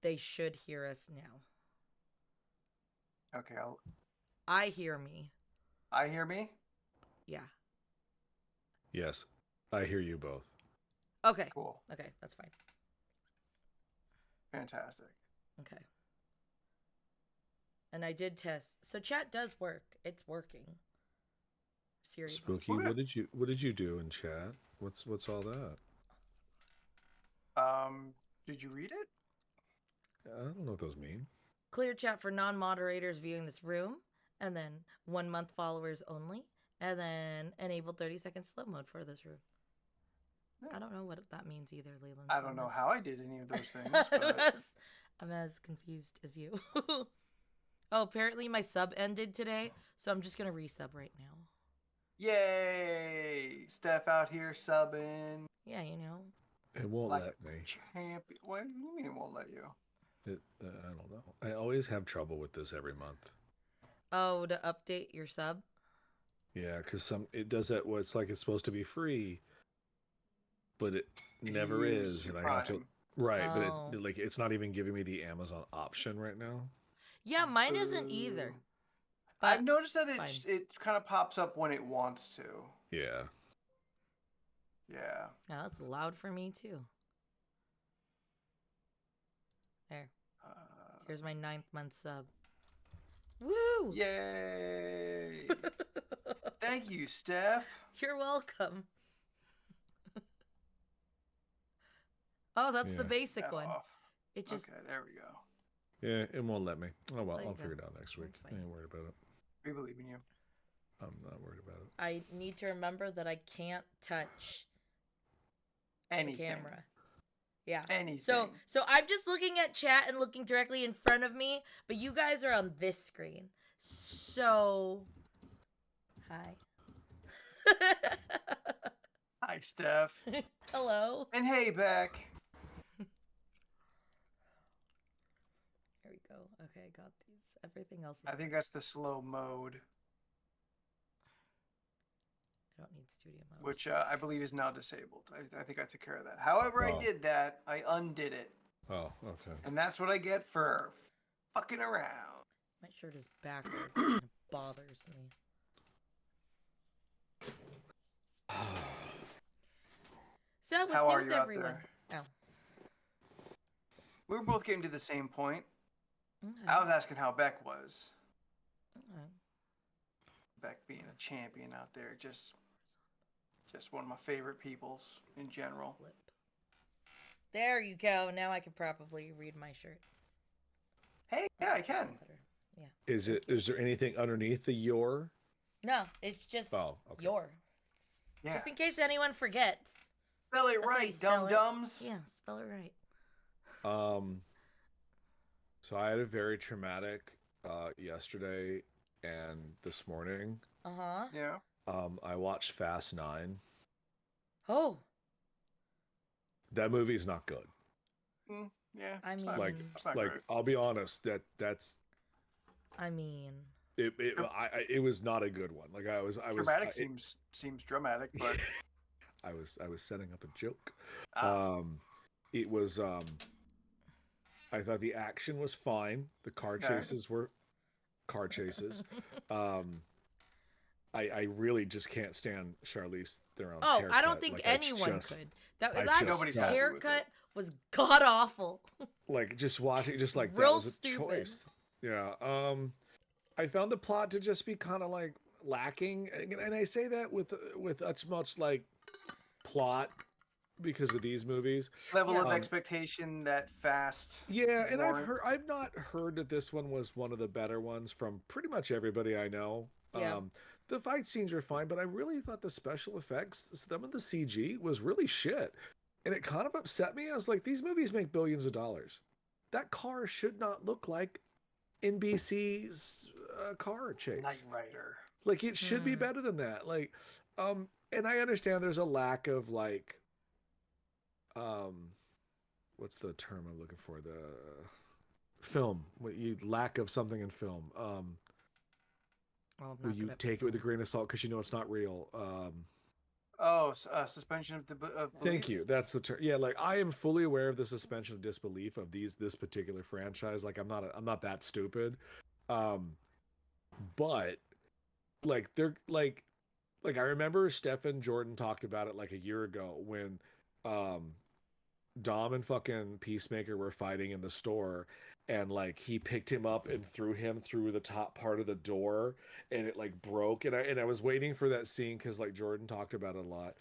they should hear us now. Okay, I hear me. I hear me? Yeah. Yes, I hear you both. Okay. Cool. Okay, that's fine. Fantastic. Okay. And I did test. So chat does work. It's working. Seriously. Spooky, Okay. what did you do in chat? What's all that? Did you read it? I don't know what those mean. Clear chat for non-moderators viewing this room, and then 1 month followers only, and then enable 30-second slow mode for this room. Yeah. I don't know what that means either, Leland. I don't know how I did any of those things, but I'm as confused as you. Oh, apparently my sub ended today, so I'm just gonna resub right now. yay! Steph out here subbing. Yeah, you know. It won't Like let me. champion. What do you mean it won't let you? I don't know. I always have trouble with this every month. Oh, to update your sub? Yeah, because it does that. Well, it's like it's supposed to be free, but it never is, and I have to. Right, but it's not even giving me the Amazon option right now. Yeah, mine isn't either. But I've noticed that it kind of pops up when it wants to. Yeah. Yeah. No, that's loud for me too. There. Here's my 9th month sub. Woo! Yay! Thank you, Steph. You're welcome. Oh, that's the basic one. It just. Okay, there we go. Yeah, it won't let me. Oh well, I'll figure it out next week. I ain't worried about it. We believe in you. I'm not worried about it. I need to remember that I can't touch the camera. Yeah. Anything. So I'm just looking at chat and looking directly in front of me, but you guys are on this screen. So hi. Hi, Steph. Hello. And hey, Beck. Here we go. Okay, got these. Everything else is I think that's the slow mode. I don't need studio mode. Which I believe is now disabled. I think I took care of that. However, I did that. I undid it. Oh, okay. And that's what I get for fucking around. My shirt is backwards. It bothers me. So what's How new are with you out everyone? there? Oh. We were both getting to the same point. Okay. I was asking how Beck was. Okay. Beck being a champion out there, just one of my favorite peoples in general. Flip. There you go. Now I can probably read my shirt. Hey, yeah, I can. Yeah. Is there anything underneath the your? No, it's just your. Yeah. Just in case anyone forgets. Spell it right, dum-dums. Yeah, spell it right. So I had a very traumatic yesterday and this morning. Uh-huh. Yeah. I watched Fast 9. Oh. That movie's not good. Yeah. I mean, I'll be honest, that's. I mean, it was not a good one. Like I was. Dramatic seems dramatic, but I was setting up a joke. Ah. It was. I thought the action was fine. The car chases were car chases. I really just can't stand Charlize Theron's haircut. I don't think anyone could. That nobody's haircut was god awful. Like just watching, just like real that was a stupid choice. Yeah. I found the plot to just be kind of like lacking, and I say that with as much like plot because of these movies. Level of expectation that Fast. Yeah, and I've not heard that this one was one of the better ones from pretty much everybody I know. Yeah. The fight scenes were fine, but I really thought the special effects, some of the CG was really shit. And it kind of upset me. I was like, these movies make billions of dollars. That car should not look like NBC's car chase. Knight Rider. Like, it should be better than that. Like, and I understand there's a lack of like, what's the term I'm looking for? The film. Lack of something in film. Will you take it with a grain of salt because you know it's not real? Oh, suspension of belief. Thank you. That's the term. Yeah, like I am fully aware of the suspension of disbelief of this particular franchise. Like I'm not that stupid. Um, but like they're like I remember Stephen Jordan talked about it like a year ago when um Dom and fucking Peacemaker were fighting in the store, and like he picked him up and threw him through the top part of the door, and it like broke, and I was waiting for that scene because like Jordan talked about it a lot,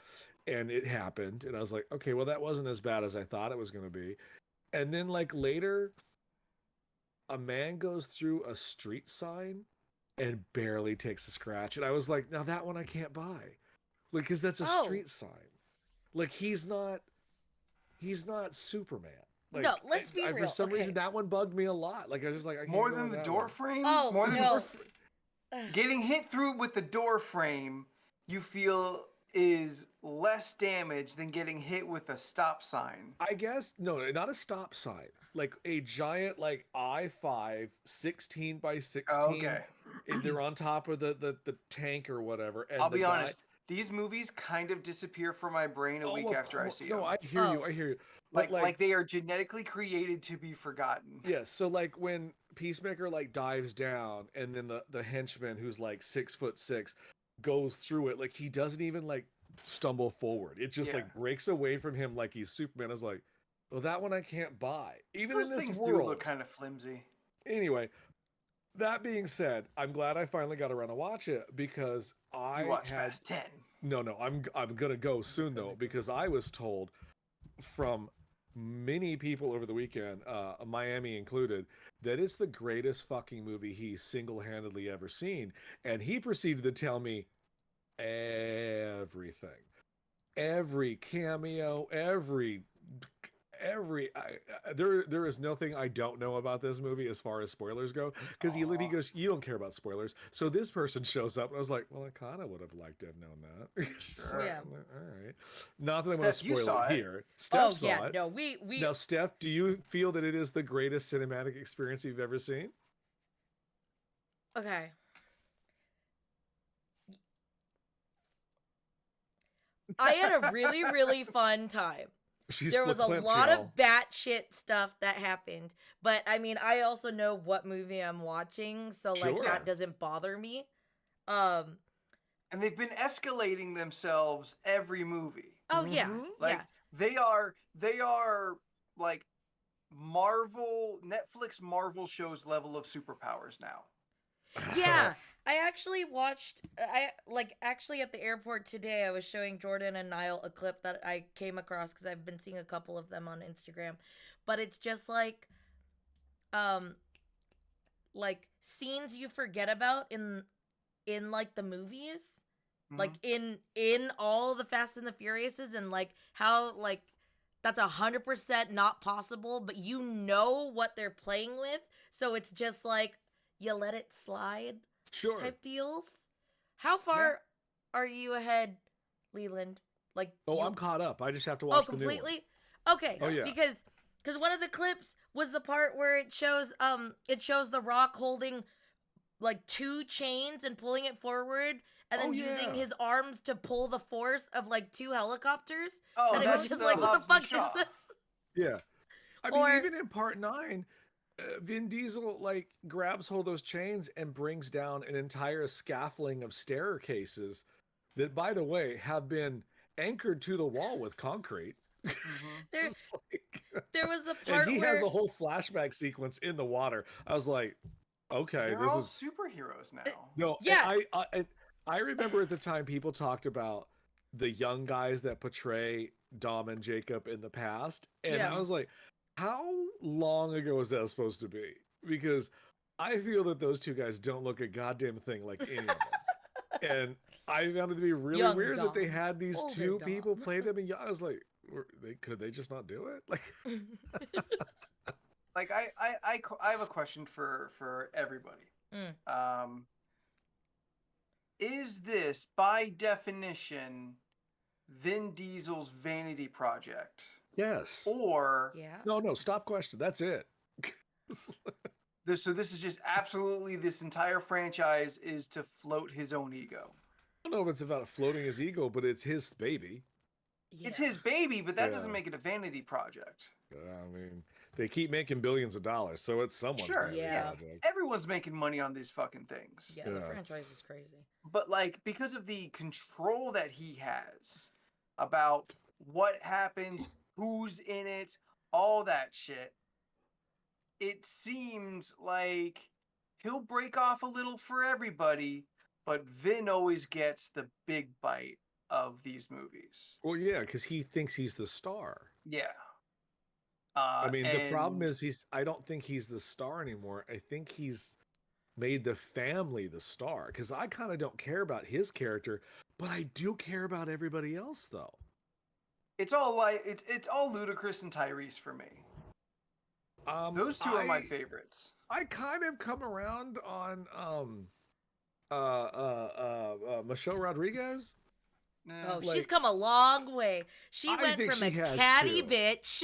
and it happened, and I was like, okay, well that wasn't as bad as I thought it was gonna be, and then like later, a man goes through a street sign and barely takes a scratch, and I was like, now that one I can't buy, like because that's a Oh. street sign, like he's not Superman. Like, No, let's be for real. some Okay. reason, that one bugged me a lot. Like I was just like, I can't More go than with the that door one. frame. Oh, More than no. getting hit through with the door frame, you feel is less damage than getting hit with a stop sign. I guess no, not a stop sign. Like a giant like I-5 16 by 16. Oh, okay. And they're on top of the tank or whatever. And I'll the be guy, honest. These movies kind of disappear from my brain a week of after I course- see no, them. I hear you. Oh. I hear you. But Like they are genetically created to be forgotten. yes, so like when Peacemaker like dives down, and then the henchman who's like 6'6" goes through it, like he doesn't even like stumble forward. It just Yeah. like breaks away from him like he's Superman. I was like, well, that one I can't buy, even Those in this things world. do look kind of flimsy. Anyway, that being said, I'm glad I finally got around to watch it because I You watch had Fast 10. no, I'm gonna go soon though because I was told from many people over the weekend, Miami included, that it's the greatest fucking movie he's single-handedly ever seen, and he proceeded to tell me everything, every cameo, there is nothing I don't know about this movie as far as spoilers go, because he Aw. goes, you don't care about spoilers, so this person shows up and I was like, well, I kind of would have liked to have known that. Sure. Yeah. All right, not that I'm going to Steph, you spoil saw it it. here. Steph Oh saw yeah, it. no, we Now Steph, do you feel that it is the greatest cinematic experience you've ever seen? okay. I had a really, really fun time. She's There was a flip-flip, lot y'all. of batshit stuff that happened, but I mean, I also know what movie I'm watching, so like Sure. that doesn't bother me. And they've been escalating themselves every movie. Oh yeah, Mhm. Like yeah. they are like Netflix Marvel shows level of superpowers now. Yeah, I actually watched. I like actually at the airport today. I was showing Jordan and Niall a clip that I came across because I've been seeing a couple of them on Instagram, but it's just um, like scenes you forget about in like the movies, like in all the Fast and the Furiouses, and like how like that's 100% not possible, but you know what they're playing with, so it's just like you let it slide Sure. type deals. How far are you ahead, Leland? Like Oh, you... I'm caught up. I just have to Oh, watch the new one. completely? Okay. Oh, yeah. Because one of the clips was the part where it shows The Rock holding like two chains and pulling it forward and then Oh, using yeah. his arms to pull the force of like two helicopters. Oh, and it that's was just the like, what Hobbs the and fuck Shaw. is this? Yeah. I Or- mean, even in part 9, Vin Diesel like grabs hold of those chains and brings down an entire scaffolding of staircases that, by the way, have been anchored to the wall with concrete. There, It's like- there was a part and he where has a whole flashback sequence in the water. I was like, okay, They're this all is superheroes now. no. Yeah. I remember at the time people talked about the young guys that portray Dom and Jacob in the past, and Yeah. I was like, how long ago is that supposed to be? Because I feel that those two guys don't look a goddamn thing like any of them. And I found it to be really Young weird that they Dom. had these Older two Dom. people play them. And I was like, could they just not do it? Like, Like I have a question for everybody. Is this by definition Vin Diesel's vanity project, yes. or yeah. No, stop question. That's it. so this is just absolutely this entire franchise is to float his own ego? don't know if it's about floating his ego, but it's his baby. It's Yeah. his baby, but that doesn't Yeah. make it a vanity project. I mean, they keep making billions of dollars, so it's someone's Sure, vanity Yeah. project. Everyone's making money on these fucking things. Yeah, the Yeah. franchise is crazy. But like because of the control that he has about what happens, who's in it, all that shit, it seems like he'll break off a little for everybody, but Vin always gets the big bite of these movies. Well, yeah, because he thinks he's the star. Yeah. I mean, the problem And is I don't think he's the star anymore. I think he's made the family the star because I kind of don't care about his character, but I do care about everybody else though. it's all like it's all Ludacris and Tyrese for me. Those two are my favorites. I kind of come around on Michelle Rodriguez. Oh, Nah. she's come a long way. She I went think from a she has, catty too. bitch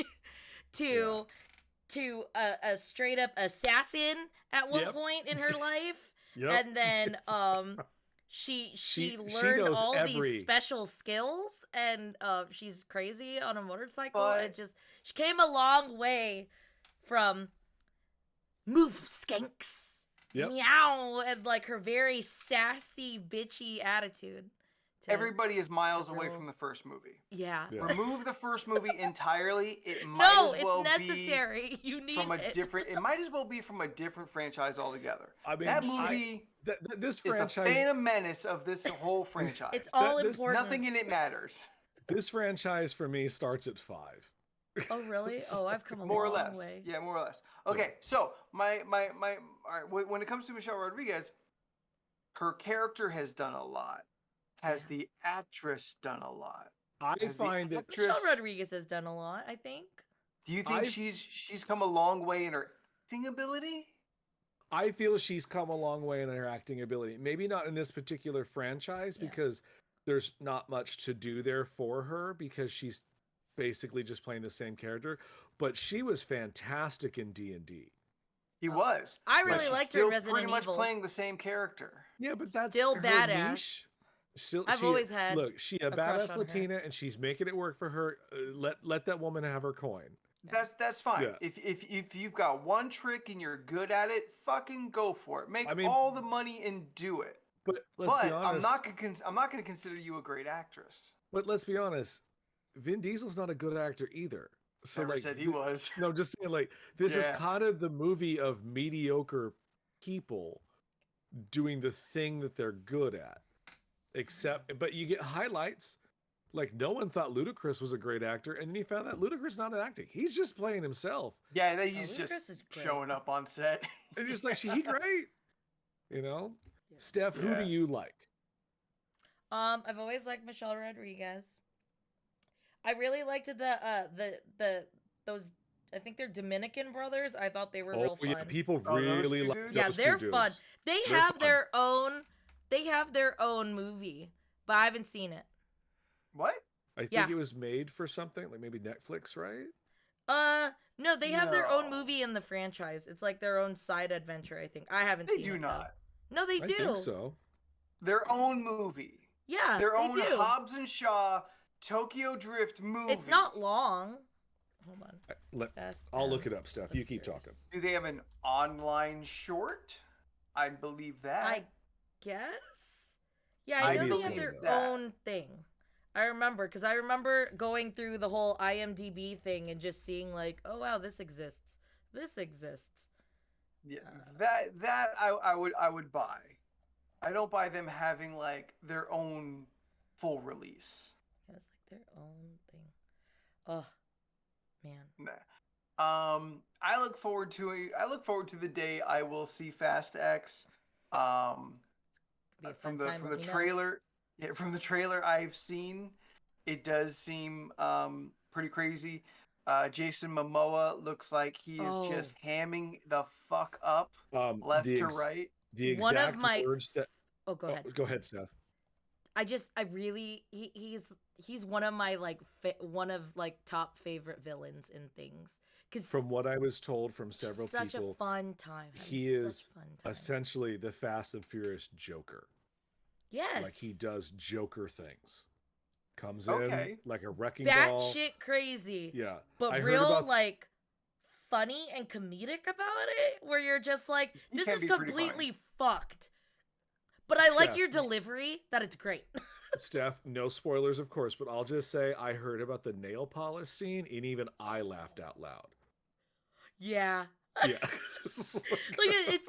to a straight up assassin at one Yep. point in her life. Yep. And then she She learned knows all every- these special skills, and she's crazy on a motorcycle. But- She came a long way from move skanks, Yep. meow, and like her very sassy bitchy attitude. to- Everybody is miles to away real- from the first movie. yeah. Yeah. Remove the first movie entirely. It might No, as well it's necessary. You be need from a it. different. It might as well be from a different franchise altogether. I mean, That I- movie this is the franchise, Phantom Menace of this whole franchise. It's all this- important. Nothing in it matters. this franchise for me starts at 5. Oh really? Oh, I've come a More or long less. way. Yeah, more or less. Okay, so my all right. When it comes to Michelle Rodriguez, her character has done a lot. Has the actress done a lot? I Has the find that actress- Michelle Rodriguez has done a lot, I think. Do you think I've- she's come a long way in her acting ability? I feel she's come a long way in her acting ability. Maybe not in this particular franchise Yeah. because there's not much to do there for her because she's basically just playing the same character. But she was fantastic in D&D. He Oh, was. I but really she's liked her still in Resident pretty much Evil. playing the same character. Yeah, but that's Still her badass. niche. Still, I've always had look. She a a crush badass on her. Latina, and she's making it work for her. Let that woman have her coin. That's fine. Yeah. If you've got one trick and you're good at it, fucking go for it. Make I mean- all the money and do it. But let's But be honest. I'm not gonna consider you a great actress. But let's be honest. Vin Diesel's not a good actor either. So Never like, said he was. No, just saying, like, this is Yeah. kind of the movie of mediocre people doing the thing that they're good at. But you get highlights. Like, no one thought Ludacris was a great actor, and then you found out Ludacris not acting. He's just playing himself. Yeah, Oh, he's just Ludacris is great. showing up on set. And just like, he great. You know? Yeah. Steph, who Yeah. do you like? I've always liked Michelle Rodriguez. I really liked the those, I think they're Dominican brothers. I thought they were real fun. yeah, people Oh, those really two like dudes? Yeah, those two they're dudes. fun. They They're have fun. their own movie, but I haven't seen it. What? I think Yeah. it was made for something, like maybe Netflix, right? No, they have their own No. movie in the franchise. It's like their own side adventure, I think. I haven't They seen do it, though. not. No, they I do. think so. Their own movie. Yeah, Their they own do. Hobbs and Shaw Tokyo Drift movie. It's not long. Hold on. I'll look it up, Steph. You keep talking. Do they have an online short? I believe that. I guess. Yeah, I I know they have believe their that. own thing. I remember because I remember going through the whole IMDb thing and just seeing like, oh wow, this exists. This exists. Yeah, that I would buy. I don't buy them having like their own full release. Yeah, it's like their own thing. Oh, man. Nah. I look forward to the day I will see Fast X. Could be a From fun the time. from let the me know. trailer, yeah, from the trailer I've seen, it does seem pretty crazy. Jason Momoa looks like he is just hamming the fuck up left the to ex- right. The One of exact my- words that. Oh, go ahead. Go ahead, Steph. I really he's one of my like one of like top favorite villains in things because From what I was told from several such people, a fun time. he having is such fun time. essentially the Fast and Furious Joker. Yes. Like he does Joker things. Comes Okay. in like a wrecking That ball. shit crazy. Yeah. But I heard real, about like, funny and comedic about it, where you're just like, He this can is be pretty funny. completely fucked. But I like Steph, your delivery, that it's great. Steph, no spoilers, of course, but I'll just say I heard about the nail polish scene, and even I laughed out loud. Yeah. Yeah. It's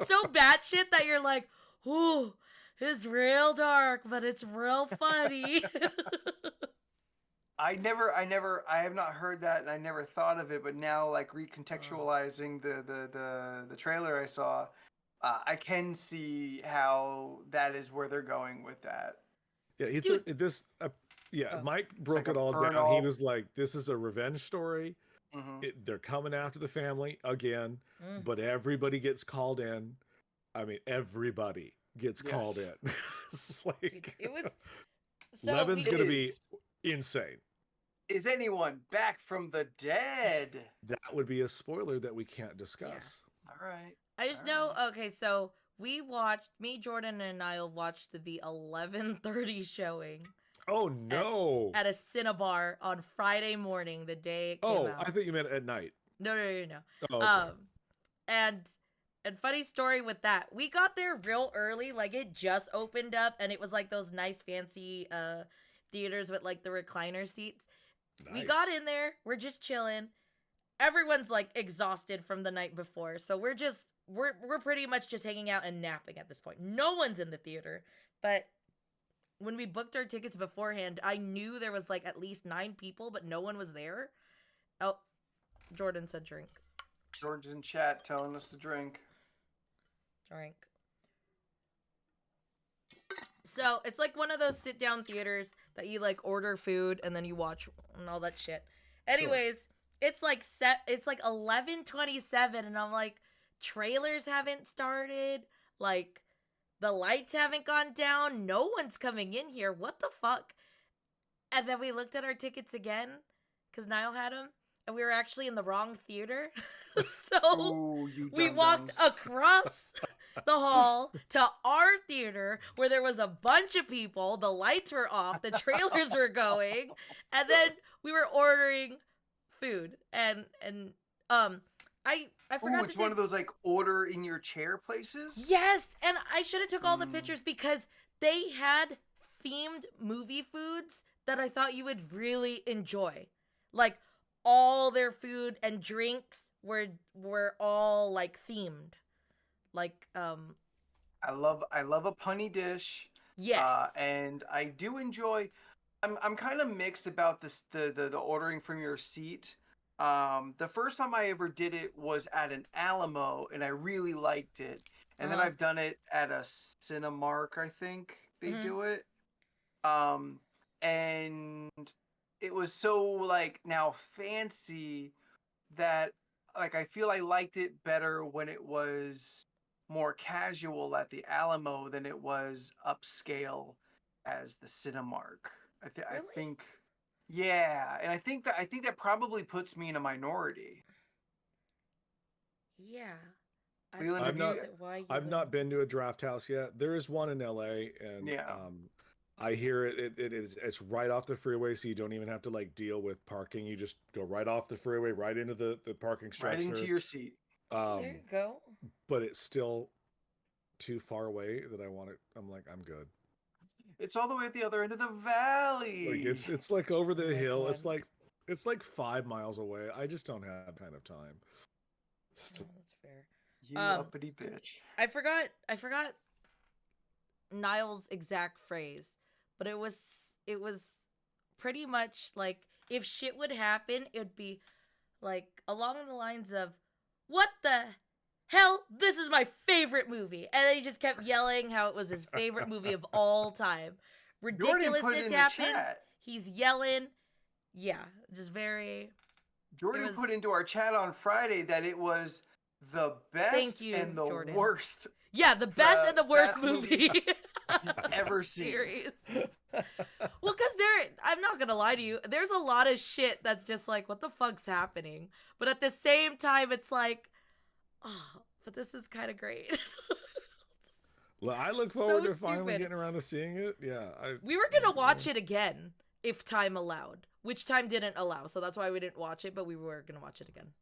so batshit that you're like, ooh, it's real dark, but it's real funny. I have not heard that, and I never thought of it. But now, like recontextualizing the trailer I saw, I can see how that is where they're going with that. Yeah, it's Dude. yeah, Oh. Mike broke like it a all burn down. He all. was like, this is a revenge story. Mm-hmm. They're coming after the family again, Mm. but everybody gets called in. I mean, everybody gets called Yes. in. It's like, Dude, it was so Levin's we- gonna be insane. Is anyone back from the dead? That would be a spoiler that we can't discuss. All right. I just know, okay, so me, Jordan, and Niall watched the 11:30 showing Oh no! at a Cinnabar on Friday morning, the day it came Oh, out. I thought you meant at night. No. Oh, okay. And funny story with that, we got there real early, like it just opened up, and it was like those nice fancy theaters with like the recliner seats. We Nice. got in there, we're just chilling. Everyone's like exhausted from the night before, so we're pretty much just hanging out and napping at this point. No one's in the theater, but when we booked our tickets beforehand, I knew there was like at least 9 people, but no one was there. Oh, Jordan said drink. George's in chat telling us to drink. Drink. So it's like one of those sit down theaters that you like order food and then you watch and all that shit. Anyways, it's like 11:27 and I'm like, trailers haven't started, like the lights haven't gone down, no one's coming in here. What the fuck? And then we looked at our tickets again because Niall had them, and we were actually in the wrong theater. So Ooh, you we dum-dums. walked across the hall to our theater where there was a bunch of people. The lights were off, the trailers were going, and then we were ordering food. And I forgot Ooh, it's to one take... of those like order in your chair places. Yes, and I should have took all the Mm. pictures because they had themed movie foods that I thought you would really enjoy. Like all their food and drinks were all like themed. Like I love a punny dish. yes. And I do enjoy. I'm kind of mixed about this the ordering from your seat. The first time I ever did it was at an Alamo, and I really liked it. And then Uh-huh. I've done it at a Cinemark, I think they Mhm. do it. And it was so like now fancy that like I feel I liked it better when it was more casual at the Alamo than it was upscale as the Cinemark. I Really? think, yeah, and I think that probably puts me in a minority. Yeah. Leland, have you- I've not been. been to a draft house yet. There is one in LA, and Yeah. I hear it's right off the freeway, so you don't even have to like deal with parking. You just go right off the freeway, right into the parking structure. Right into your seat. There you go. But it's still too far away that I want it. I'm like, I'm good. It's all the way at the other end of the valley. Like it's like over the Like hill. one. It's like 5 miles away. I just don't have kind of time. Oh, that's fair. You Um, uppity bitch. I forgot Niall's exact phrase, but it was pretty much like if shit would happen, it would be like along the lines of, "What the hell? This is my favorite movie," and he just kept yelling how it was his favorite movie of all time. Jordan put it Ridiculousness in the happens. chat. He's yelling. Yeah, just very. Jordan was- put into our chat on Friday that it was the best Thank you, and the Jordan. worst Yeah, the best and the worst best movie movie he's ever seen. series. Well, because I'm not gonna lie to you, there's a lot of shit that's just like, what the fuck's happening? But at the same time, it's like, oh, but this is kind of great. Well, I look So forward to finally stupid. getting around to seeing it. Yeah, We were gonna watch it again if time allowed, which time didn't allow, so that's why we didn't watch it. But we were gonna watch it again.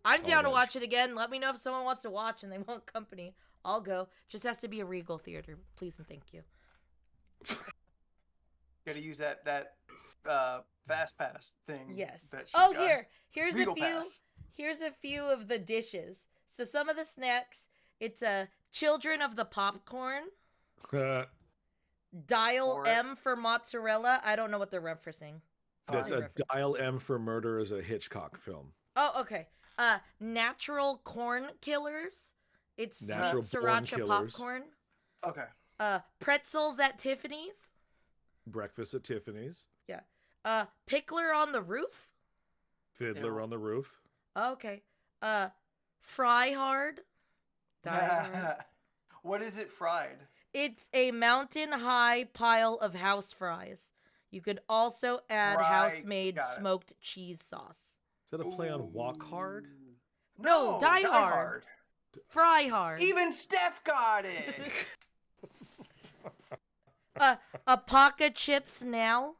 I'm Oh, down to that's- watch it again. Let me know if someone wants to watch and they want company. I'll go. Just has to be a Regal theater, please and thank you. Gotta use that fast pass thing. Yes. That she's Oh, got. here's Regal a few. Pass. Here's a few of the dishes. So some of the snacks. It's a Children of the Popcorn. Dial For it. M for mozzarella. I don't know what they're referencing. That's Fine. a Dial M for Murder is a Hitchcock film. Oh, okay. Natural Corn Killers. It's Natural sweet Born sriracha Killers. popcorn. Okay. Pretzels at Tiffany's. Breakfast at Tiffany's. Yeah. Pickler on the Roof. Fiddler Ew. on the Roof. Okay. Fry Hard. Die Hard. What is it fried? It's a mountain high pile of house fries. You could also add Right, house-made got it. smoked cheese sauce. Is that a play on Walk Hard? Ooh. No, Die Hard. Fry Hard. Even Steph got it. A Paca chips now.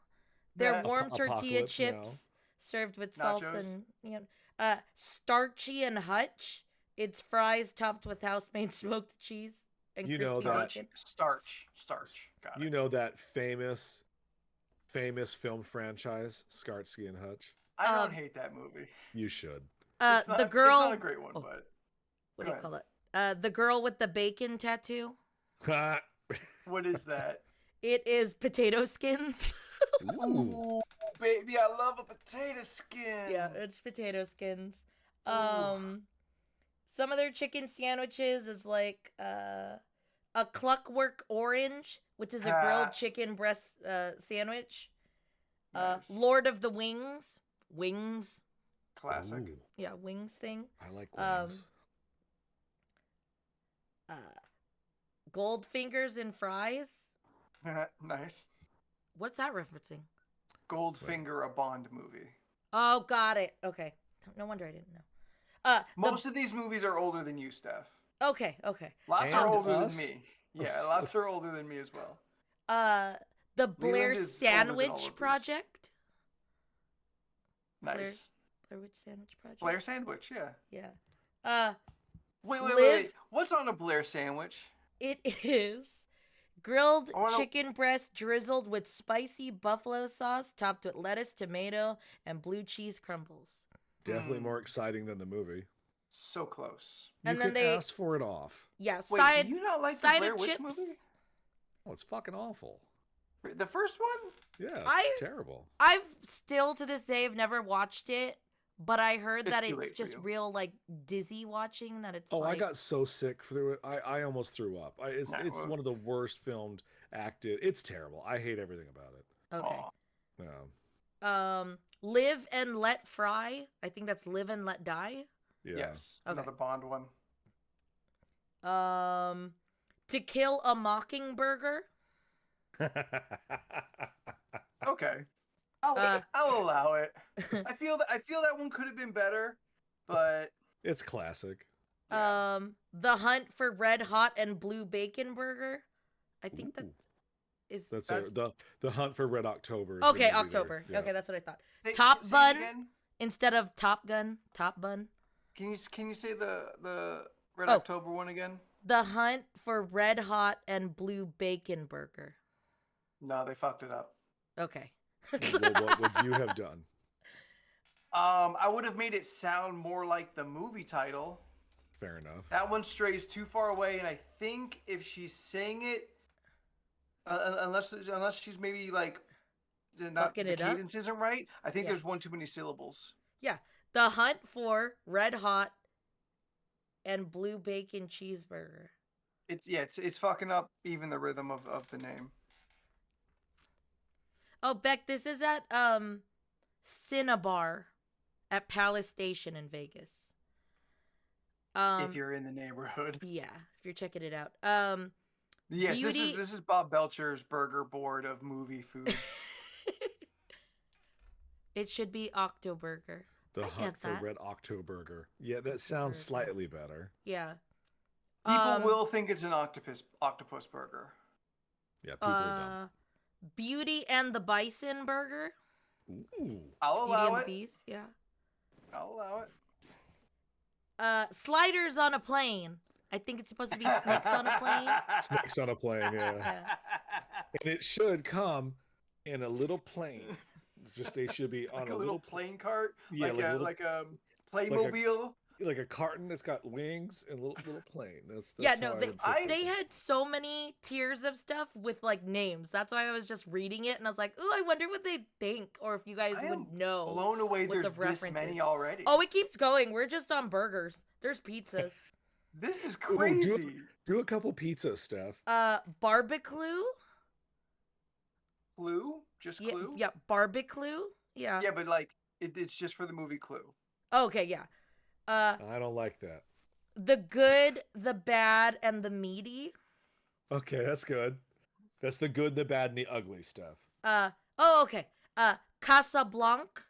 They're Yeah. warm tortilla Apocalypse chips Now. served with salsa Nachos. and Starchy and Hutch. It's fries topped with house-made smoked cheese and You know crispy that- bacon. Starch. Got it. You know that famous film franchise, Skarsky and Hutch? I don't um, hate that movie. You should. It's not, The It's girl. not a great one, oh, but what do go you ahead. call it? The girl with the bacon tattoo. what is that? It is potato skins. Ooh. Ooh, baby, I love a potato skin. Yeah, it's potato skins. Ooh. Some of their chicken sandwiches is like a Clockwork Orange, which is a grilled Ah. chicken breast sandwich. Nice. Lord of the Wings. Classic. Ooh, Yeah, wings thing. I like Um, wings. Goldfingers and fries. Nice. What's that referencing? Goldfinger, a Bond movie. Oh, got it. Okay. No wonder I didn't know. Most of these movies are older than you, Steph. Okay. Lots And are older us? than me. Yeah, lots are older than me as well. The Blair Leland is older than all of Sandwich these. Project. Nice. Blair Witch Sandwich Project. Blair sandwich, yeah. Yeah. Wait. Live- What's on a Blair sandwich? It is grilled I wanna- chicken breast drizzled with spicy buffalo sauce, topped with lettuce, tomato, and blue cheese crumbles. Definitely Mm. more exciting than the movie. So close. You And then can they- ask for it off. Yeah, Wait, side do you not like the side Blair of Witch chips. movie? Oh, it's fucking awful. The first one? Yeah, it's I- terrible. I've still to this day have never watched it, but I heard It's that too it's late for just you. real like dizzy watching. That it's Oh, like I got so sick through it. I almost threw up. It's Nah, well- one of the worst filmed acted. It's terrible. I hate everything about it. okay. Aw. Yeah. Live and Let Fry. I think that's Live and Let Die. Yeah. Yes. Okay. Another Bond one. To Kill a Mockingburger. Okay. Uh, I'll allow it. I feel that one could have been better, but It's classic. yeah. The Hunt for Red Hot and Blue Bacon Burger. I think that Ooh. is That's, That's- the Hunt for Red October. is the okay. movie there. October. Yeah. Okay, that's what I thought. Say- Top say it Bun? again. Instead of Top Gun, Top Bun. Can you say the Red Oh. October one again? The Hunt for Red Hot and Blue Bacon Burger. No, they fucked it up. Okay. Well, what would you have done? I would have made it sound more like the movie title. Fair enough. That one strays too far away, and I think if she's saying it, unless she's maybe like not Fucking the it up? cadence isn't right, I think Yeah. there's one too many syllables. The Hunt for Red Hot and Blue Bacon Cheeseburger. It's fucking up even the rhythm of the name. Oh, Beck, this is at Cinnabar at Palace Station in Vegas. If you're in the neighborhood. Yeah, if you're checking it out. Yes, Beauty- this is Bob Belcher's burger board of movie foods. It should be Octoburger. The I Hunt get for that. Red Octoburger. Yeah, that sounds Octoburger. slightly better. Yeah. People will think it's an octopus burger. Yeah, people are dumb. Beauty and the Bison burger. Ooh. I'll Beauty allow and it. the Beast, yeah. I'll allow it. Sliders on a plane. I think it's supposed to be snakes on a plane. Snakes on a plane, yeah. Yeah. And it should come in a little plane. It's just they should be on Like a a little plane cart. Yeah, like a Playmobil. like a carton that's got wings and a little plane. That's Yeah, how no, I would put they it. had so many tiers of stuff with like names. That's why I was just reading it and I was like, ooh, I wonder what they think or if you guys I am would know. blown away. what There's the this reference many is. already. Oh, it keeps going. We're just on burgers. There's pizzas. This is Ooh, crazy. do a couple pizzas, Steph. Barbecue. Clue? Just Yeah, Clue? yeah, barbecue. Yeah. Yeah, but like it's just for the movie Clue. Okay, yeah. I don't like that. The good, the bad, and the meaty. Okay, that's good. That's the good, the bad, and the ugly stuff. Okay. Casablanca,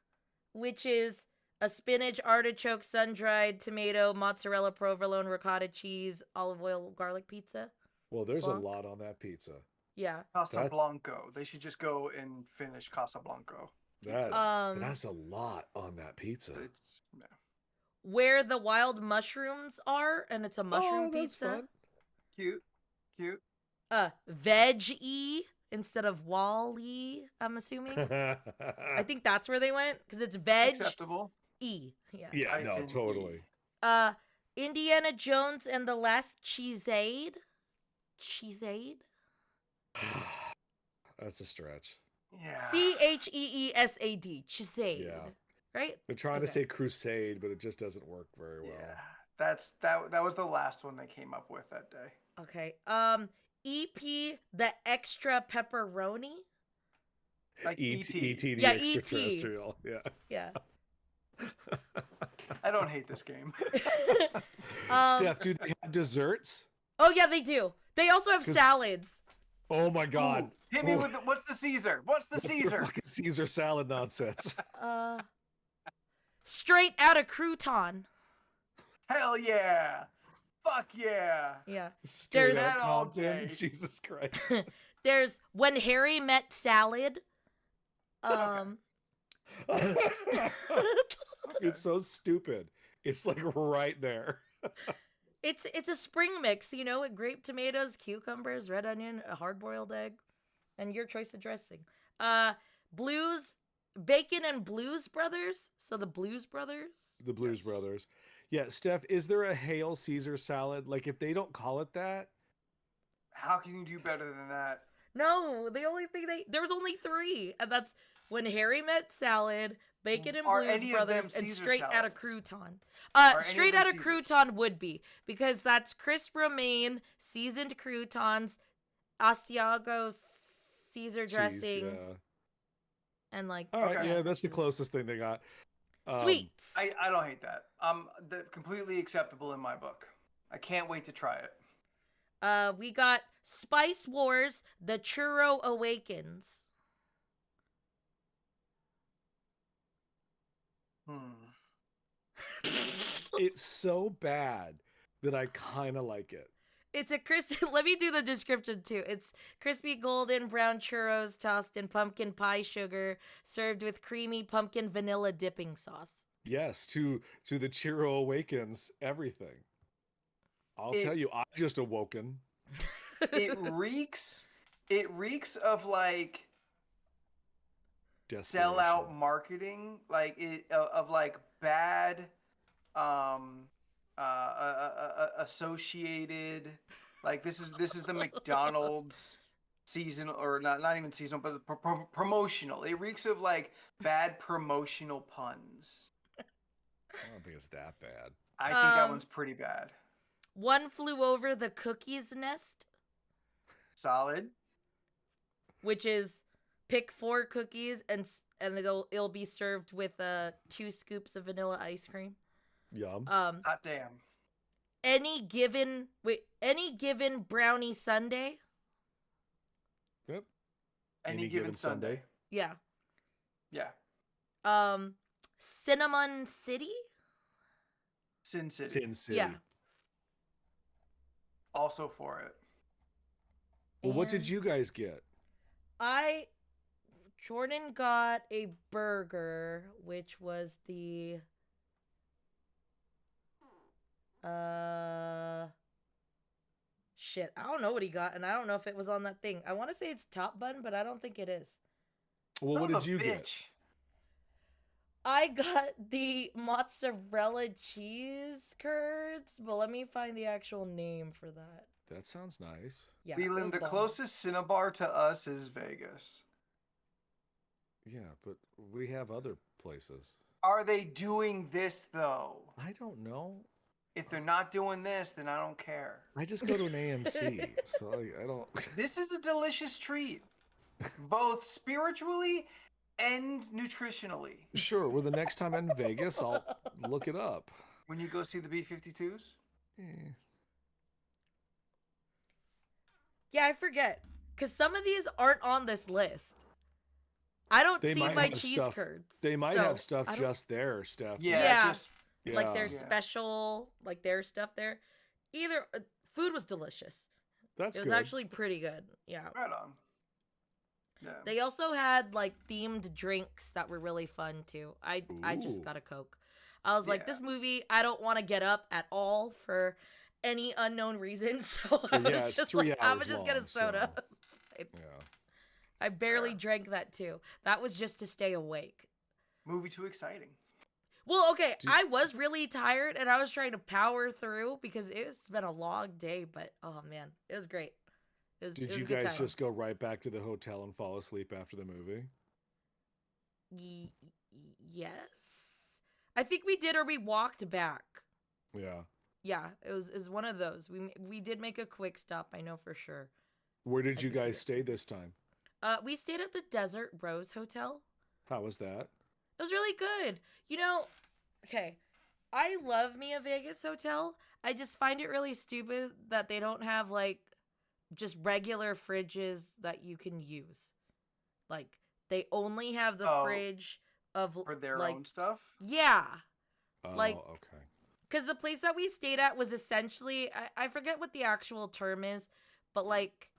which is a spinach, artichoke, sun-dried tomato, mozzarella, provolone, ricotta cheese, olive oil, garlic pizza. Well, there's Blanc. a lot on that pizza. Yeah. Casablanco. They should just go and finish Casablanco. That's a lot on that pizza. It's no. Where the wild mushrooms are, and it's a mushroom that's pizza. fun. Cute. Veg-y instead of wall-y, I'm assuming. I think that's where they went, because it's veg-y. Acceptable. Yeah. Yeah, no, Hyphen totally. Indiana Jones and the Last Cheeseade. Cheeseade? That's a stretch. Yeah. Cheesead. Cheeseade. Yeah. Right? They're trying to Okay. say crusade, but it just doesn't work very well. Yeah. That was the last one they came up with that day. Okay. EP, the extra pepperoni. Like E.T. E.T. the Yeah, E.T.. extraterrestrial. Yeah. Yeah. I don't hate this game. Steph, do they have desserts? Oh yeah, they do. They also have 'Cause- salads. Oh my God. Ooh, hit me with what's the Caesar? What's the Caesar? fucking Caesar salad nonsense? Straight out of crouton. Hell yeah. Fuck yeah. Yeah. Straight There's- out That all Compton. day. Jesus Christ. There's When Harry Met Salad. It's so stupid. It's like right there. It's a spring mix, you know, with grape tomatoes, cucumbers, red onion, a hard-boiled egg, and your choice of dressing. Bacon and Blues Brothers. So the Blues Brothers. The Blues Yes. Brothers. Yeah, Steph, is there a Hail Caesar salad? Like, if they don't call it that, How can you do better than that? No, the only thing there was only 3, and that's When Harry Met Salad, Bacon and Are Blues any of Brothers, them and Caesar Straight Outta salads? Crouton. any of Straight them Outta Caesar? Crouton would be, because that's crisp romaine, seasoned croutons, Asiago Caesar cheese, dressing, yeah. and like All right, Okay. yeah, that's the cheese. closest thing they got. Sweets. I don't hate that. Completely acceptable in my book. I can't wait to try it. We got Spice Wars, The Churro Awakens. It's so bad that I kind of like it. It's a let me do the description too. It's crispy golden brown churros tossed in pumpkin pie sugar, served with creamy pumpkin vanilla dipping sauce. Yes, to the Chiro Awakens everything. I'll tell you, I just awoken. It reeks of like sell out Desperation. marketing, like of like bad associated, like this is the McDonald's seasonal, or not even seasonal, but promotional. It reeks of like bad promotional puns. I don't think it's that bad. I think that one's pretty bad. One Flew Over the Cuckoo's Nest, Solid. which is pick 4 cookies and it'll be served with 2 scoops of vanilla ice cream. Yum. Hot damn. Any given brownie sundae. Yep. Any given Sunday. Yeah. Yeah. Cinnamon City. Sin City. Tin City. Yeah. Also for it. Well, what did And you guys get? Jordan got a burger, which was the shit. I don't know what he got, and I don't know if it was on that thing. I want to say it's top bun, but I don't think it is. Well, Son what of did a you get? bitch. I got the mozzarella cheese curds, but let me find the actual name for that. That sounds nice. Yeah, it Leland, was the bomb. closest Cinnabar to us is Vegas. Yeah, but we have other places. Are they doing this though? I don't know. If they're not doing this, then I don't care. I just go to an AMC, so I don't. This is a delicious treat, both spiritually and nutritionally. Sure. Well, the next time I'm in Vegas, I'll look it up. When you go see the B-52s? Eh. Yeah, I forget. Because some of these aren't on this list. I don't They see might my have cheese stuff. curds. They might so have stuff I don't- just there, Steph. Yeah, Yeah. just like their Yeah. special, like their stuff there. Either food was delicious. That's It was good. actually pretty good. Yeah. right on. Yeah. They also had like themed drinks that were really fun too. I just Ooh. got a Coke. I was like, Yeah. this movie, I don't want to get up at all for any unknown reason. So I Well, yeah, was it's just 3 like, I'm hours just get a long, soda. Yeah. I barely Fair. drank that too. That was just to stay awake. Movie too exciting. Well, okay, Do- I was really tired and I was trying to power through because it's been a long day, but oh man, it was great. It Did was you a good guys time. just go right back to the hotel and fall asleep after the movie? Yes. I think we did, or we walked back. Yeah. Yeah, it was one of those. We did make a quick stop, I know for sure. Where did I you think it guys is. stay this time? We stayed at the Desert Rose Hotel. How was that? It was really good. You know, okay, I love me a Vegas hotel. I just find it really stupid that they don't have like just regular fridges that you can use. Like they only have the Oh, fridge of For their like own stuff? yeah, Oh, Like- okay. because the place that we stayed at was essentially I forget what the actual term is, but like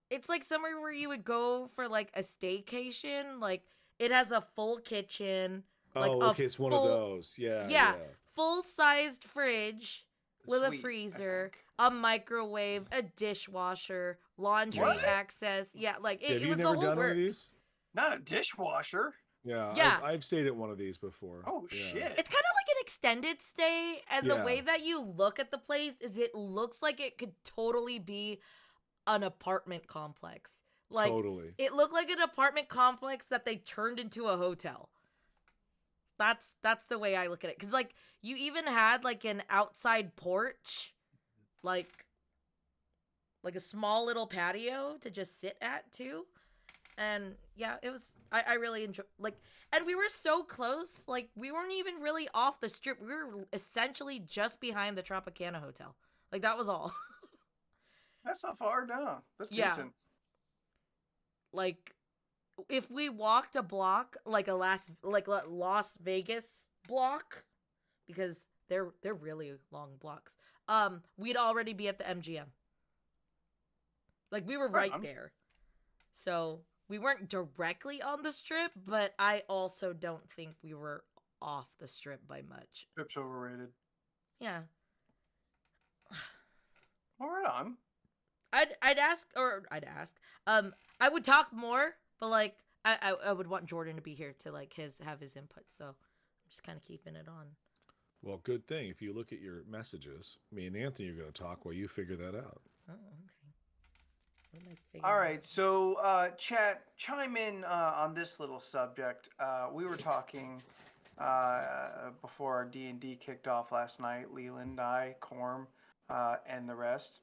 it's like somewhere where you would go for like a staycation. Like it has a full kitchen, like Oh, a okay. It's one of full- those. Yeah. yeah, full-sized fridge with a Suite, I freezer, think. a microwave, a dishwasher, laundry What? access. Yeah, like Have it you was the never whole done one of works. these? Not a dishwasher. Yeah. Yeah. I've stayed at one of these before. Oh, Yeah. shit. It's kind of like an extended stay, and the Yeah. way that you look at the place is it looks like it could totally be an apartment complex. Like Totally. it looked like an apartment complex that they turned into a hotel. That's the way I look at it. Cause like you even had like an outside porch, like a small little patio to just sit at too. And yeah, it was I really enjoyed like and we were so close, like we weren't even really off the strip. We were essentially just behind the Tropicana Hotel. Like that was all. That's not far down. That's Yeah. decent. Like if we walked a block like a Las Vegas block, because they're really long blocks, we'd already be at the MGM. Like we were Right right on. there. So we weren't directly on the strip, but I also don't think we were off the strip by much. Trip's overrated. Yeah. Well, right on. I'd ask. I would talk more, but like I would want Jordan to be here to like have his input. So I'm just kind of keeping it on. Well, good thing. If you look at your messages, me and Anthony are going to talk while you figure that out. Oh, okay. What am I figuring All out? right, so chat, chime in on this little subject. We were talking before our D&D kicked off last night. Leland, I, Corm, and the rest.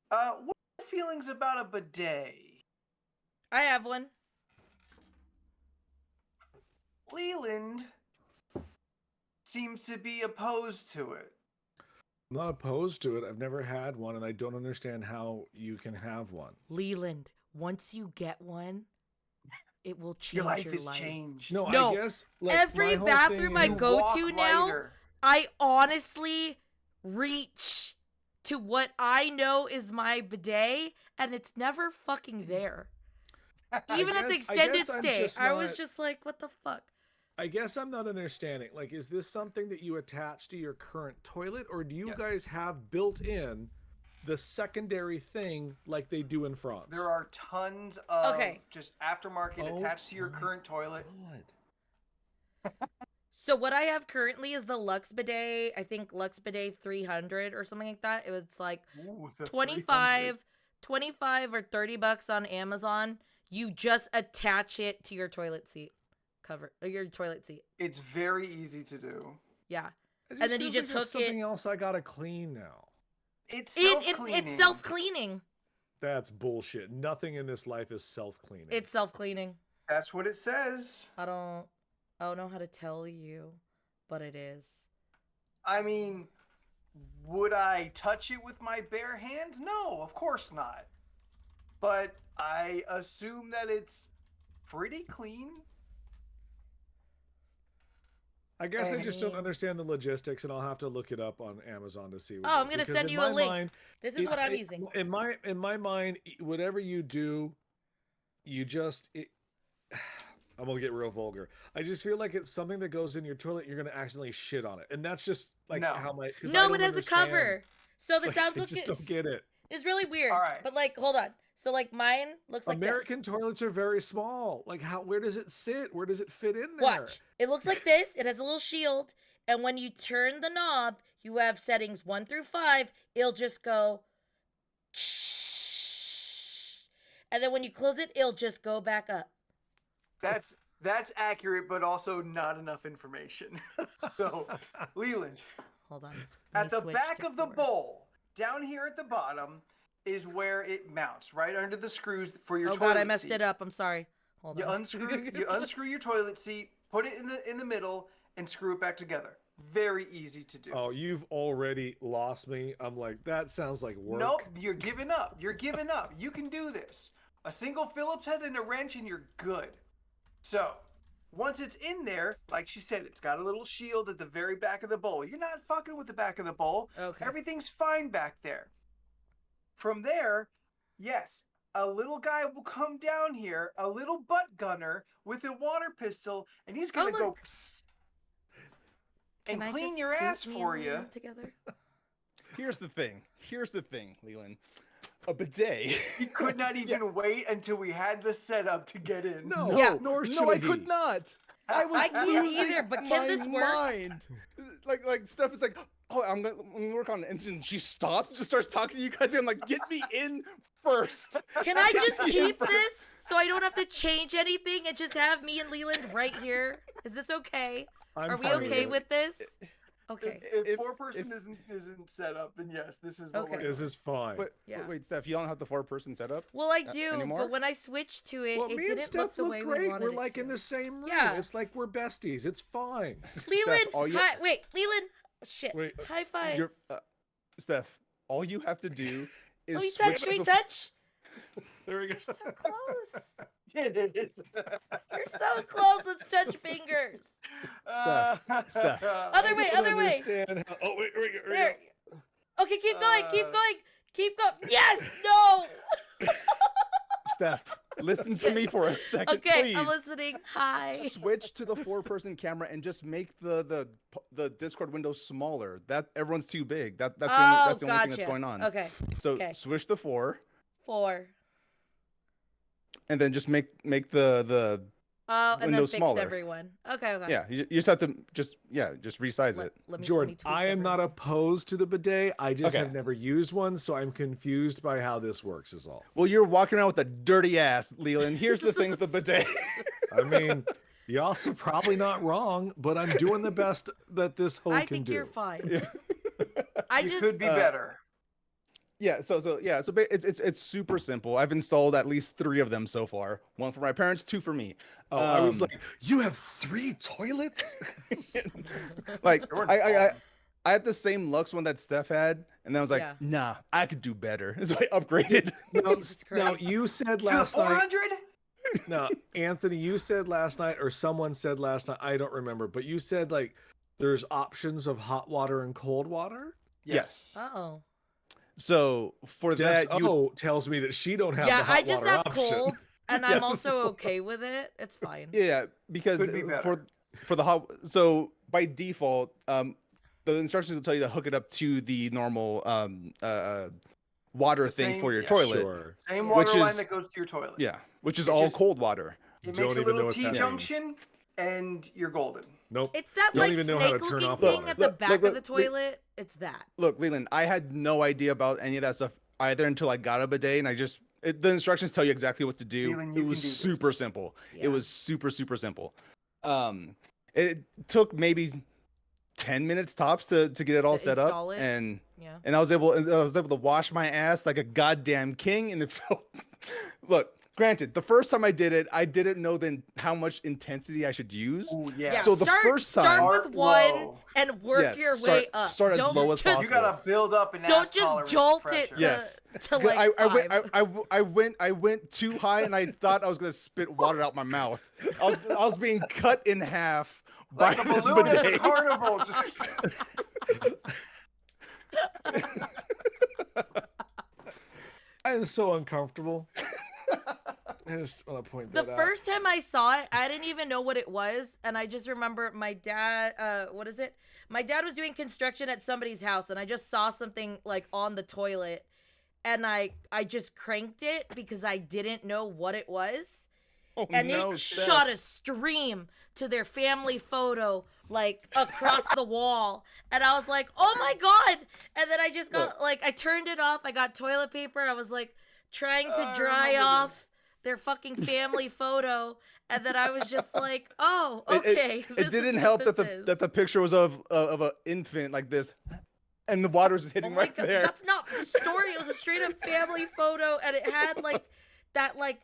What are your feelings about a bidet? I have one. Leland seems to be opposed to it. I'm not opposed to it. I've never had one, and I don't understand how you can have one. Leland, once you get one, it will change Your life your is life. changed. No, No, I guess like, every my whole bathroom thing I is- go walk to now- lighter. I honestly reach to what I know is my bidet, and it's never fucking there. Even at the extended stay, I was just like, what the fuck? I guess I'm not understanding. Like, is this something that you attach to your current toilet, or do you guys have built in the secondary thing like they do in France? There are tons of just aftermarket attached to your current toilet. So what I have currently is the Lux bidet. I think Lux bidet 300 or something like that. It was like 25 or $30 on Amazon. You just attach it to your toilet seat cover, or your toilet seat. It's very easy to do. Yeah. And then you just hook something else I gotta clean now. It's self-cleaning. It's self-cleaning. That's bullshit. Nothing in this life is self-cleaning. It's self-cleaning. That's what it says. I don't know how to tell you, but it is. I mean, would I touch it with my bare hands? No, of course not. But I assume that it's pretty clean. I guess I just don't understand the logistics, and I'll have to look it up on Amazon to see. What I'm gonna send you a link. This is what I'm using. In my mind, whatever you do, you just. I'm gonna get real vulgar. I just feel like it's something that goes in your toilet. You're gonna accidentally shit on it, and that's just like how my. No, it has a cover. So the sounds look. I just don't get it. It's really weird. All right. But like, hold on. So like mine looks like American toilets are very small. Like where does it sit? Where does it fit in there? Watch. It looks like this. It has a little shield, and when you turn the knob, you have settings 1 through 5. It'll just go. And then when you close it, it'll just go back up. That's accurate, but also not enough information. So, Leland. Hold on. At the back of the bowl, down here at the bottom, is where it mounts, right under the screws for your toilet seat. Oh god, I messed it up. I'm sorry. Hold on. You unscrew your toilet seat, put it in the middle, and screw it back together. Very easy to do. Oh, you've already lost me. I'm like, that sounds like work. Nope, you're giving up. You're giving up. You can do this. A single Phillips head and a wrench, and you're good. So, once it's in there, like she said, it's got a little shield at the very back of the bowl. You're not fucking with the back of the bowl. Okay. Everything's fine back there. From there, yes, a little guy will come down here, a little butt gunner with a water pistol, and he's going to go psst, and clean your ass for you. Together? Here's the thing, Leland. A bidet. He could not even wait until we had the setup to get in. No, Yeah. no, I could not. I can't either, but can this work? Mind. Like stuff is like, oh, I'm gonna work on it, and then she stops and just starts talking to you guys. And I'm like, get me in first. Can I just keep this so I don't have to change anything and just have me and Leland right here? Is this okay? Are we okay with this? Okay. If four-person isn't set up, then yes, this is what we're doing. This is fine. But wait, Steph, you don't have the 4-person setup? Well, I do, anymore? but when I switched to it, Well, it me and didn't Steph look the way great. we wanted We're it like to. in the same room. Yeah. It's like we're besties. It's fine. Leland, Steph, wait, Leland. Shit. Wait, High five. Steph, all you have to do is Oh, you touch? switch Can we the- touch? there we go. So close. It. You're so close. Let's touch fingers. Steph. Other way, other way. Oh, wait. There. Okay, keep going, keep going, keep going. Yes, no. Steph, listen to me for a second, Okay, please. I'm listening. Hi. Switch to the 4-person camera and just make the Discord window smaller. That everyone's too big. That's the only thing that's going on. Okay. So okay. switch to 4. 4. And then just make the Oh, and window then fix smaller. everyone. Okay. Yeah, you just have to just resize it. Jordan, I am not opposed to the bidet. I just Okay. have never used one, so I'm confused by how this works is all. Well, you're walking around with a dirty ass, Leland. Here's the thing with the bidet. I mean, you're also probably not wrong, but I'm doing the best that this hole I can think do. you're fine. Yeah. I You just could be better. It's super simple. I've installed at least 3 of them so far. 1 for my parents, 2 for me. Oh, I was like, you have 3 toilets? Like Jordan, I had the same Lux one that Steph had, and then I was like, Yeah. nah, I could do better. So I upgraded. Jesus Now, Christ. you said to last night. 400? No, Anthony, you said last night, or someone said last night, I don't remember, but you said like there's options of hot water and cold water. Yes. Uh-oh. So for Jess that, you O tells me that she don't have Yeah, the hot I just water have option. cold, and I'm Yes. also okay with it. It's fine. yeah, because Could be better. for the hot, so by default, the instructions will tell you to hook it up to the normal water The thing same- for your yeah, toilet. Sure. Same Yeah. water Which line is- that goes to your toilet. Yeah, which is It all just- cold water. It Don't makes a even know little what that means. T-junction, and you're golden. Nope. It's that Don't like even know how to turn snake-looking off thing water. at the Look, back look, of the look, toilet. It's that. Look, Leland, I had no idea about any of that stuff either until I got a bidet, and the instructions tell you exactly what to do. Leland, It you was can do this. super simple. Yeah. It was super simple. It took maybe 10 minutes tops to get it all To set up, install it? and Yeah. I was able to wash my ass like a goddamn king, and it felt. Look, granted, the first time I did it, I didn't know then how much intensity I should use. Oh Yeah. yeah. So the first time- start with Start one low. and work Yes, your start- way up. start as Don't low as just, possible. You gotta build up an Don't ass just tolerance jolt pressure. it to, Yes. to like I went too high, and I thought I was gonna spit water out my mouth. I was being cut in half Like by a this balloon at a bidet. carnival. Just I am so uncomfortable. I just want to point The that out. first time I saw it, I didn't even know what it was, and I just remember my dad. What is it? My dad was doing construction at somebody's house, and I just saw something like on the toilet, and I just cranked it because I didn't know what it was, Oh, and no, it Steph. shot a stream to their family photo like across the wall, and I was like, "Oh my god!" And then I just got like I turned it off. I got toilet paper. I was like trying to I dry remember off their fucking family photo, and then I was just like, "Oh, okay." It this is didn't what help that this the is. that the picture was of an infant like this, and the water was Oh hitting my right god, there. that's not the story. It was a straight up family photo, and it had like that like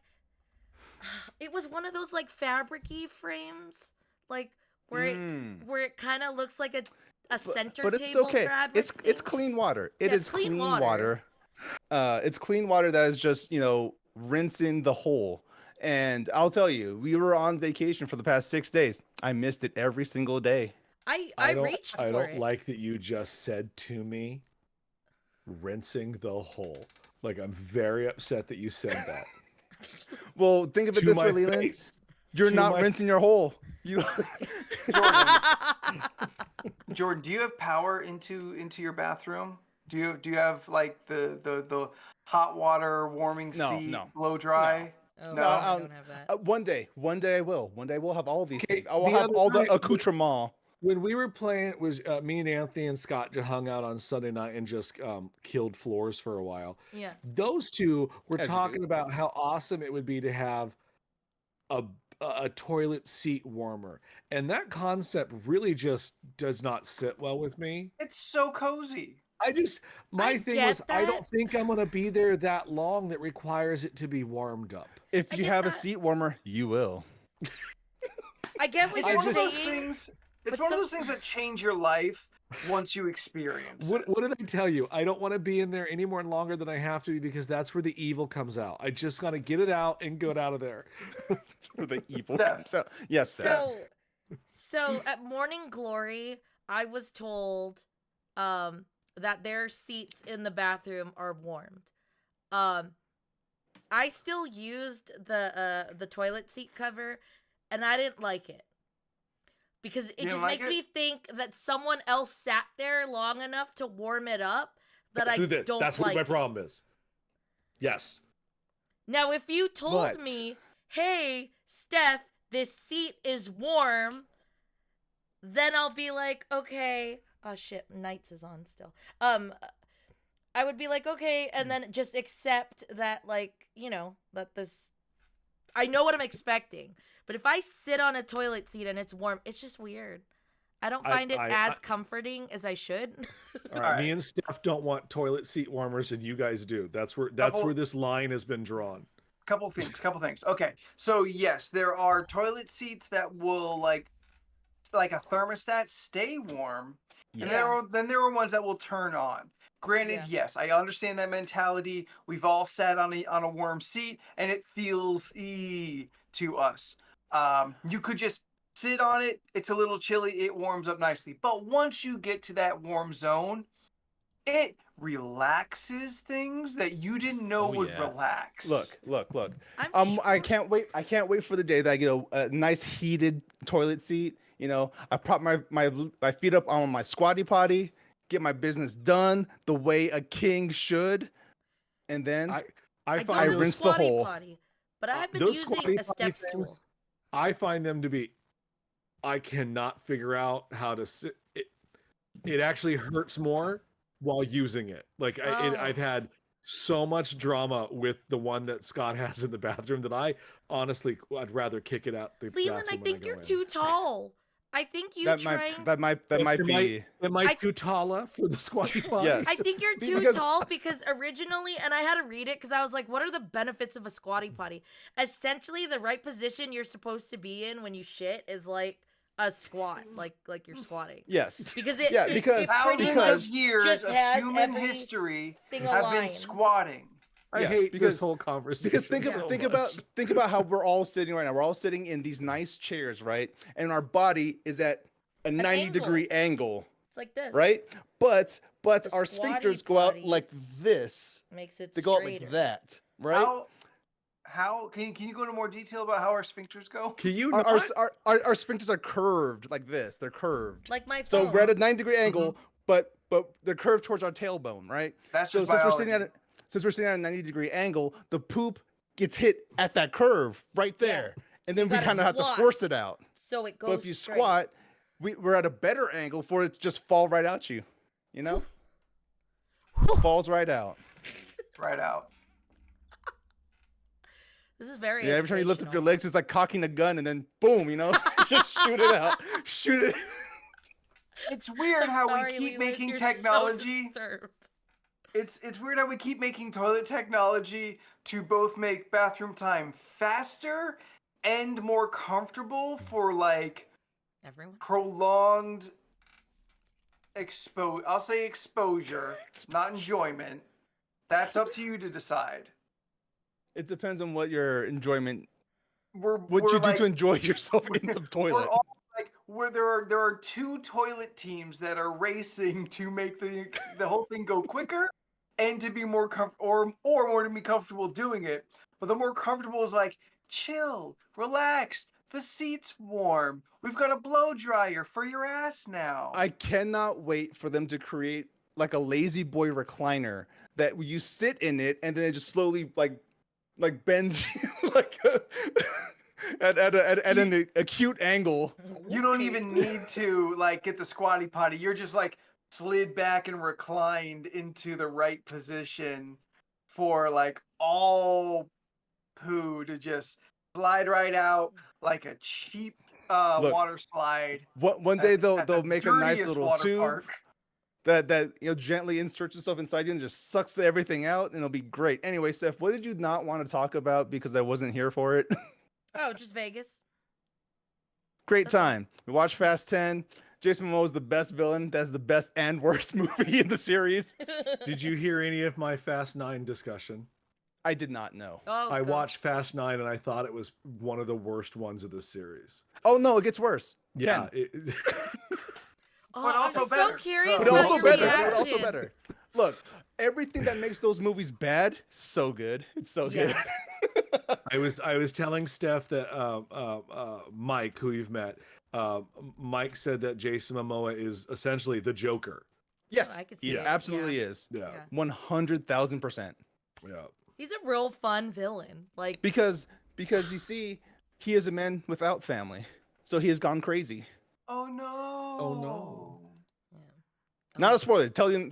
it was one of those like fabric-y frames, like where it kind of looks like a center But table it's okay. fabric. It's thing. clean water. It Yeah, is clean water. It's clean water that is just rinsing the hole. And I'll tell you, we were on vacation for the past 6 days. I missed it every single day. I reached I for don't it. like that you just said to me, rinsing the hole. Like, I'm very upset that you said that. Well, think of it To this my way, Leland. face. You're To not my- rinsing your hole. You Jordan, do you have power into your bathroom? Do you have like the hot water warming No, seat, no, blow dry? Oh, No, I don't have that. one day I will. One day we'll have all of these Okay, things. I will the have other all the night- accoutrement. When we were playing, it was me and Anthony and Scott just hung out on Sunday night and just killed floors for a while. Yeah. Those two were As you talking do. about how awesome it would be to have a toilet seat warmer, and that concept really just does not sit well with me. It's so cozy. My I thing get was I that. don't think I'm gonna be there that long that requires it to be warmed up. If I you get have a that. seat warmer, you will. I get what It's you're one of those saying. things. It's but one of some- those things that change your life once you experience it. What did I tell you? I don't want to be in there any more longer than I have to be because that's where the evil comes out. I just gotta get it out and get out of there. For the evil Steph. comes out. Yes, Steph. So at Morning Glory, I was told that their seats in the bathroom are warmed. I still used the toilet seat cover, and I didn't like it because it didn't just like makes it? me think that someone else sat there long enough to warm it up that I don't That's like what my it. problem is. Yes. Now, if you told But- me, "Hey, Steph, this seat is warm," then I'll be like, "Okay." Oh shit, Nights is on still. I would be like, "Okay," and then just accept that, like, that this. I know what I'm expecting, but if I sit on a toilet seat and it's warm, it's just weird. I don't find it as comforting as I should. All right. right. Me and Steph don't want toilet seat warmers, and you guys do. That's where this line has been drawn. Couple things. Okay, so yes, there are toilet seats that will like a thermostat stay warm, and Yeah. then there are ones that will turn on. Granted, Yeah. yes, I understand that mentality. We've all sat on a warm seat, and it feels to us. You could just sit on it. It's a little chilly. It warms up nicely, but once you get to that warm zone, It relaxes things that you didn't know Oh, would yeah. relax. Look. I'm sure. I can't wait. I can't wait for the day that I get a nice heated toilet seat. You know, I prop my feet up on my squatty potty, get my business done the way a king should, and then I I find don't have a rinse the squatty hole. potty, but I've been those using squatty a potty step things, stool. I find them to be. I cannot figure out how to sit. It actually hurts more while using it. Like Oh. I've had so much drama with the one that Scott has in the bathroom that I honestly I'd rather kick it out the Leland, I bathroom when think go you're in. too tall. I think you that trying. might be Am I I- too tall for the squatty potty? Yes. I think you're too Because- tall because originally, and I had to read it because I was like, what are the benefits of a squatty potty? Essentially, the right position you're supposed to be in when you shit is like a squat, like you're squatting. yes. Because it, Yeah, it, because- it pretty Thousands much of years just of has human everything history have aligned. been squatting. I Yes, hate because- this whole conversation. Because think so about much. how we're all sitting right now. We're all sitting in these nice chairs, right? And our body is at a 90-degree angle, It's like this, right? But The our squatty sphincters go out potty like this. Makes it They go out straighter. like that, right? How can you go into more detail about how our sphincters go? Can you Our, not? our sphincters are curved like this. They're curved. Like my So phone. we're at a 90-degree angle, but they're curved towards our tailbone, right? That's So just since biology. we're sitting at a 90-degree angle, the poop gets hit at that curve right Yeah. there, and So then you we gotta kind of have to squat. force it out. So it goes But if you straight. squat, we're at a better angle for it to just fall right out you. You know, falls right out. Right out. This is very Yeah, every time you lift up your educational. legs, it's like cocking a gun, and then boom, you know, just shoot it out, shoot it. It's weird I'm how sorry, we keep Leland, making you're technology. So disturbed. It's weird how we keep making toilet technology to both make bathroom time faster and more comfortable for like Everyone. prolonged I'll say exposure, not enjoyment. That's up to you to decide. It depends on what your enjoyment, What what you do to enjoy yourself in the toilet. We're all like where there are two toilet teams that are racing to make the whole thing go quicker and to be more or more to be comfortable doing it. But the more comfortable is like chill, relax. The seat's warm. We've got a blow dryer for your ass now. I cannot wait for them to create like a lazy boy recliner that you sit in it and then it just slowly like bends you like at an acute angle. You don't Okay. even need to like get the squatty potty. You're just like slid back and reclined into the right position for like all poo to just slide right out like a cheap Look, water slide. One day at they'll the make a nice dirtiest little water tube park. that gently inserts itself inside you and just sucks everything out, and it'll be great. Anyway, Steph, what did you not want to talk about because I wasn't here for it? Oh, just Vegas. Great That's all. time. We watched Fast 10. Jason Momoa is the best villain. That's the best and worst movie in the series. Did you hear any of my Fast 9 discussion? I did not know. Oh, I God. watched Fast 9 and I thought it was one of the worst ones of this series. Oh no, it gets worse. Yeah. 10. Oh, But I'm also just better. so curious So- But about also your better. reaction. But also better. Look, everything that makes those movies bad, so good. It's so good. Yeah. I was telling Steph that Mike, who you've met, Mike said that Jason Momoa is essentially the Joker. Yes, I could see he it, absolutely is. Yeah, Yeah. 100,000%. yeah. He's a real fun villain. Like, Because you see, he is a man without family, so he has gone crazy. Oh no. Oh, no. yeah. Not a spoiler. They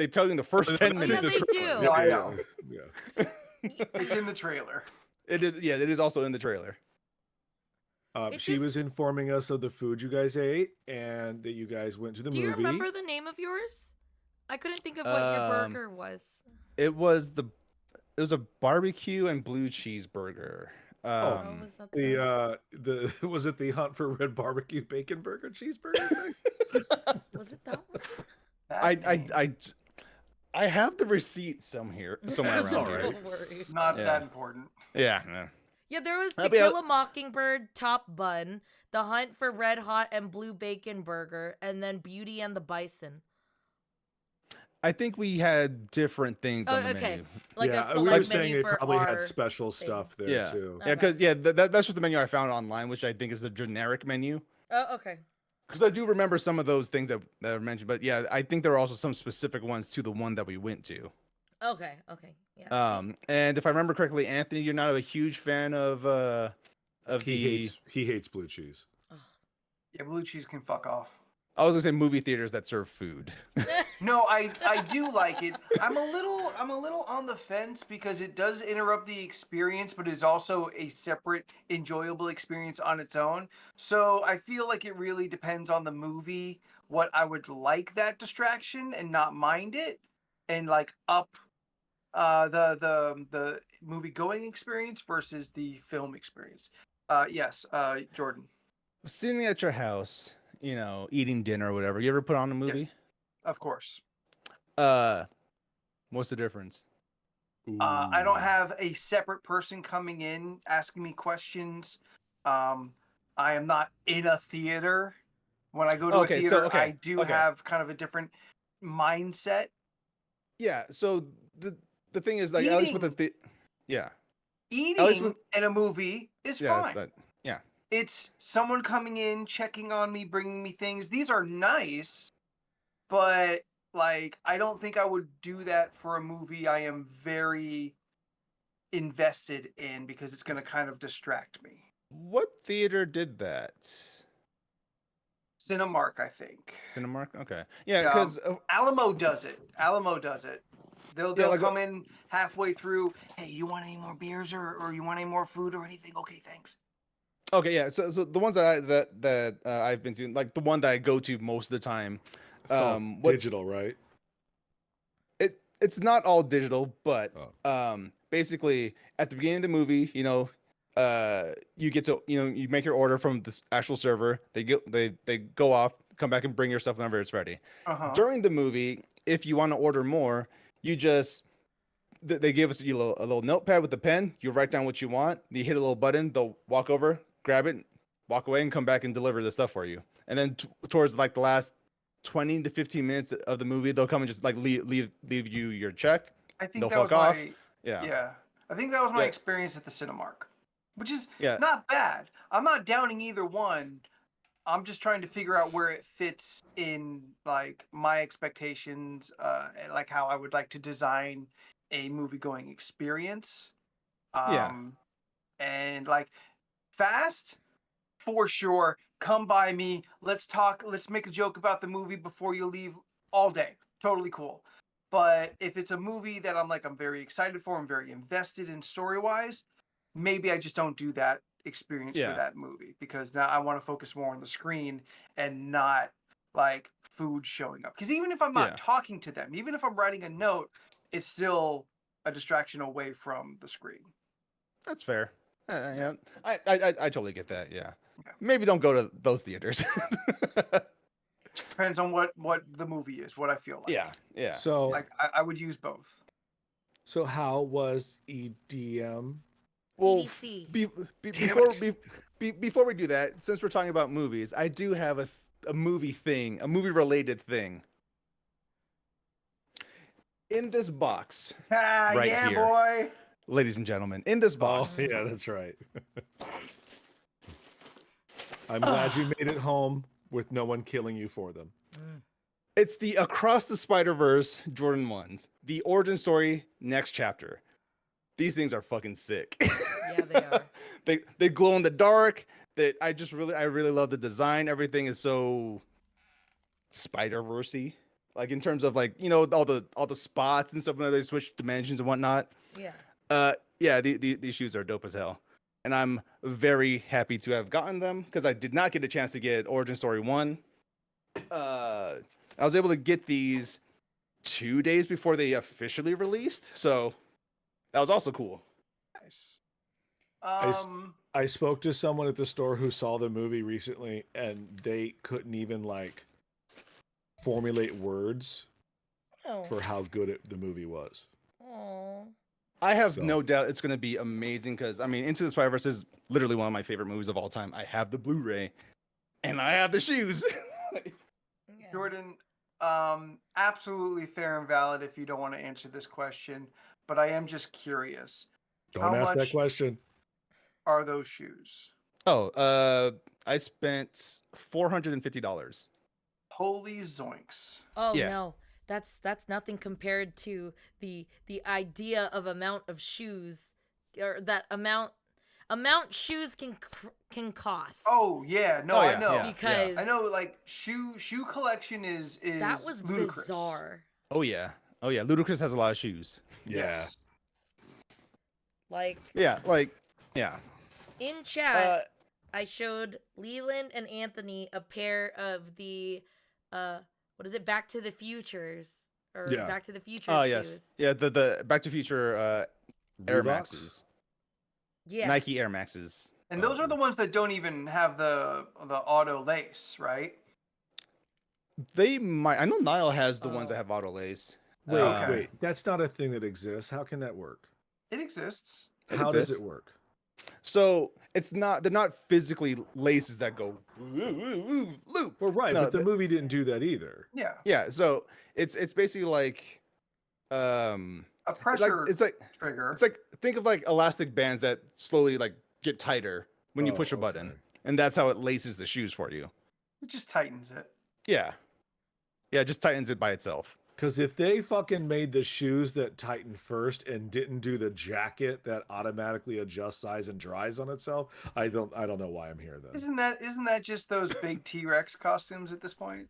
tell you in the first 10 yeah, minutes. they do. No, I know. Yeah. It's in the trailer. It is. Yeah, it is also in the trailer. It She was just- informing us of the food you guys ate and that you guys went to the Do you movie. remember the name of yours? I couldn't think of what your burger was. It was a barbecue and blue cheeseburger. Oh, was that The was it the Hunt for Red Barbecue Bacon Burger Cheeseburger thing? was it that one? I have the receipt somewhere That's around all here. right. Don't worry. Not Yeah. that important. Yeah. Yeah, there was To I'll be Kill a Mockingbird top bun, The Hunt for Red Hot and Blue Bacon Burger, and then Beauty and the Bison. I think we had different things on Oh, the okay. menu. Like yeah, a we were select saying menu they for probably our had special thing. stuff there Yeah, too. yeah, Okay. because that's just the menu I found online, which I think is the generic menu. Oh, okay. Because I do remember some of those things that were mentioned, but yeah, I think there are also some specific ones to the one that we went to. Okay. Okay. Yeah. See? And if I remember correctly, Anthony, you're not a huge fan of He the hates blue cheese. Ugh. Yeah, blue cheese can fuck off. I was gonna say movie theaters that serve food. No, I do like it. I'm a little on the fence because it does interrupt the experience, but it's also a separate enjoyable experience on its own. So I feel like it really depends on the movie what I would like that distraction and not mind it, and like up the movie going experience versus the film experience. Yes, Jordan. Sitting at your house, eating dinner or whatever. You ever put on a movie? Yes, of course. Uh, what's the difference? I don't Ooh. have a separate person coming in asking me questions. I am not in a theater. When I go to a Okay, theater, I do okay. have kind of a different mindset. Yeah. So the thing is, like, at least with yeah, at least Eating with in a movie is fine. yeah. It's someone coming in, checking on me, bringing me things. These are nice, but like I don't think I would do that for a movie I am very invested in because it's going to kind of distract me. What theater did that? Cinemark, I think. Cinemark. Okay. Yeah, Yeah, because Alamo does it. Alamo does it. They'll Yeah, like, come in halfway through. Hey, you want any more beers or you want any more food or anything? Okay, thanks. okay, yeah. So the ones that I've been to, like the one that I go to most of the time, It's all what digital, right? it's not all digital, but Oh. basically at the beginning of the movie, you get to you make your order from the actual server. They go off, come back and bring your stuff whenever it's ready. Uh-huh. During the movie, if you want to order more, you just they give us a little notepad with a pen. You write down what you want. You hit a little button. They'll walk over, grab it, walk away, and come back and deliver the stuff for you. And then towards like the last 20 to 15 minutes of the movie, they'll come and just like leave you your check. I think They'll that was fuck off. my Yeah. yeah. I think that was my Yeah. experience at the Cinemark, which is Yeah. not bad. I'm not downing either one. I'm just trying to figure out where it fits in like my expectations and like how I would like to design a movie going experience. Yeah. And like fast for sure. Come by me. Let's talk. Let's make a joke about the movie before you leave all day. Totally cool. But if it's a movie that I'm very excited for, I'm very invested in story wise, maybe I just don't do that experience for Yeah. that movie because now I want to focus more on the screen and not like food showing up. Because even if I'm not Yeah. talking to them, even if I'm writing a note, it's still a distraction away from the screen. That's fair. Yeah. I totally get that. Yeah. Yeah. Maybe don't go to those theaters. Depends on what the movie is, what I feel like. Yeah. Yeah. So Like I would use both. so how was EDM? Well, EDC. before we do that, since we're talking about movies, I do have a movie related thing. In this box, right Yeah, here. boy. ladies and gentlemen, in this Oh, box. yeah, that's right. I'm glad you made it home with no one killing you for them. It's the Across the Spider-Verse Jordan 1s, the origin story next chapter. These things are fucking sick. Yeah, they are. They glow in the dark. I really love the design. Everything is so Spider-Verse-y. Like in terms of like, all the spots and stuff when they switch dimensions and whatnot. Yeah. Yeah, these shoes are dope as hell. And I'm very happy to have gotten them because I did not get a chance to get Origin Story 1. I was able to get these 2 days before they officially released. So that was also cool. Nice. I spoke to someone at the store who saw the movie recently, and they couldn't even like formulate words Oh. for how good the movie was. Oh. I have no doubt it's going to be amazing because, I mean, Into the Spider-Verse is literally one of my favorite movies of all time. I have the Blu-ray and I have the shoes. Yeah. Jordan, Absolutely fair and valid if you don't want to answer this question, but I am just curious. Don't How ask that much question. are those shoes? Oh, I spent $450. Holy zoinks. Oh Yeah. no, that's nothing compared to the idea of amount of shoes, or that amount shoes can cost. Oh yeah, no, Oh, I yeah, know. yeah. because I know, like shoe collection is that was ludicrous. bizarre. Oh yeah. Oh yeah. Ludacris has a lot of shoes. Yeah. Yes. Like Yeah. Like yeah. in chat, Uh, I showed Leland and Anthony a pair of the what is it, Back to the Futures, or Yeah. Back to the Future oh shoes. yes. Yeah. The Back to Future Air Reeboks? Maxes. Yeah. Nike Air Maxes. And those are the ones that don't even have the auto lace, right? They might. I know Nile has the ones that Oh. have auto lace. Wait, Okay. wait. That's not a thing that exists. How can that work? It exists. It How does exists. it work? So it's not. They're not physically laces that go loop. Well, right, No, but the movie didn't do that either. Yeah. Yeah. So it's basically like A it's pressure it's like trigger. it's like think of like elastic bands that slowly like get tighter when you Oh, push a button, okay. and that's how it laces the shoes for you. It just tightens it. Yeah. Yeah. It just tightens it by itself. Because if they fucking made the shoes that tighten first and didn't do the jacket that automatically adjusts size and dries on itself, I don't know why I'm here then. Isn't that just those big T-Rex costumes at this point?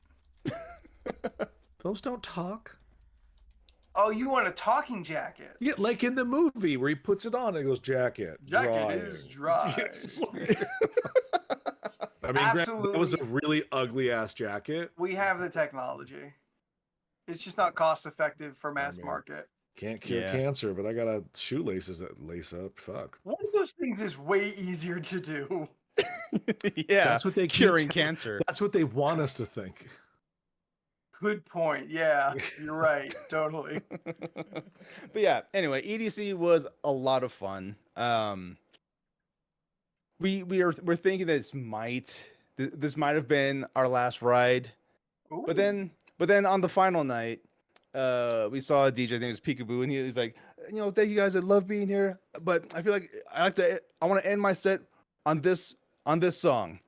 Those don't talk. Oh, you want a talking jacket? Yeah, like in the movie where he puts it on and it goes jacket. Jacket is dry. Yes. I mean, granted, that was a Absolutely. really ugly ass jacket. We have the technology. It's just not cost effective for mass mean, market. Can't cure Yeah. cancer, but I got a shoelaces that lace up. Fuck. One of those things is way easier to do. Yeah. That's what they keep curing telling- cancer. That's what they want us to think. Good point. Yeah, you're right. Totally. But yeah, anyway, EDC was a lot of fun. We're thinking that this might have been our last ride, but Ooh. then on the final night, we saw a DJ named was Peekaboo, and he's like, thank you guys, I love being here, but I feel like I want to end my set on this song,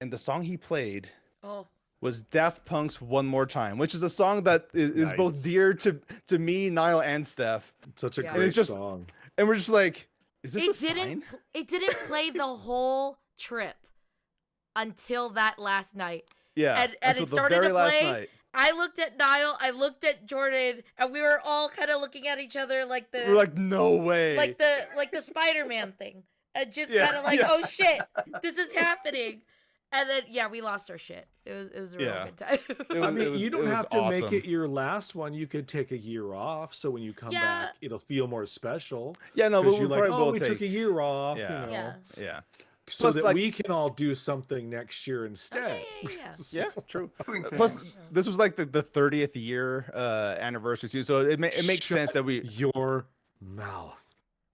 and the song he played Oh. was Daft Punk's "One More Time," which is a song that is both Nice. dear to me, Niall, and Steph. Such a Yeah. great It's just- song. And we're just like, is this a It sign? didn't play the whole trip until that last night. Yeah. and until it the started very to last play. night. I looked at Niall, I looked at Jordan, and we were all kind of looking at each other like We're like, no way. like the Spider-Man thing, and just Yeah, kind of like, yeah. oh shit, this is happening. And then yeah, we lost our shit. It was a real Yeah. good time. It I was- mean, you don't was have to make awesome. it your last one. You could take a year off, so when you come Yeah. back, it'll feel more special. Yeah, no, Because we you're like, probably oh, will we took take. a year off, Yeah. you know, Yeah. Yeah. so Plus, that like- we can all do something next year instead. yeah. Yeah, true. Doing Plus, things. this was like the 30th year anniversary too, so it makes sense that we. Your mouth.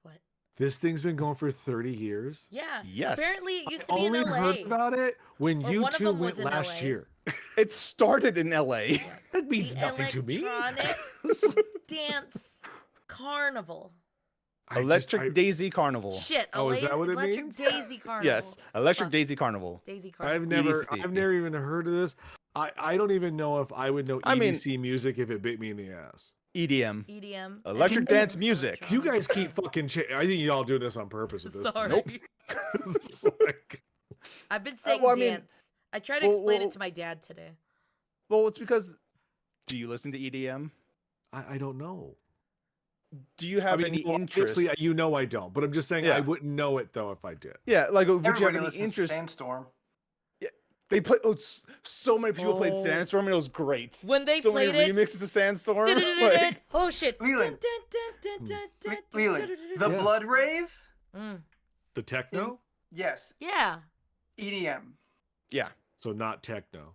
What? This thing's been going for 30 years. Yeah. Yes. Apparently, it used to I be in only LA. heard about it when Or you one of two them was went in last LA. year. It started in LA. That means The nothing to me. Electronic Dance Carnival. Electric Daisy Carnival. Shit, Oh, is that what it Electric means? Daisy Carnival. Yes, Electric Fuck. Daisy Carnival. Daisy Carnival. I've never even heard of this. I don't even know if I would know I mean- EDC music if it bit me in the ass. EDM. EDM. Electric and dance music. You guys keep fucking. I think y'all doing this on purpose at this Sorry. point. It's like- I've been saying well, I mean- dance. I tried to well, explain well- it to my dad today. Well, it's because. Do you listen to EDM? I don't know. Do you have I mean, any well, interest? obviously, you know I don't, but I'm just saying Yeah. I wouldn't know it though if I did. Yeah, like would you have Everybody any listens interest? to Sandstorm. They played. So many people played Oh. Sandstorm, and it was great. When they so played many it, remixes of Sandstorm. like, oh shit. Leland. Leland, the Yeah. Blood Rave? Mm. The techno, Yes. Yeah. EDM. yeah, so not techno.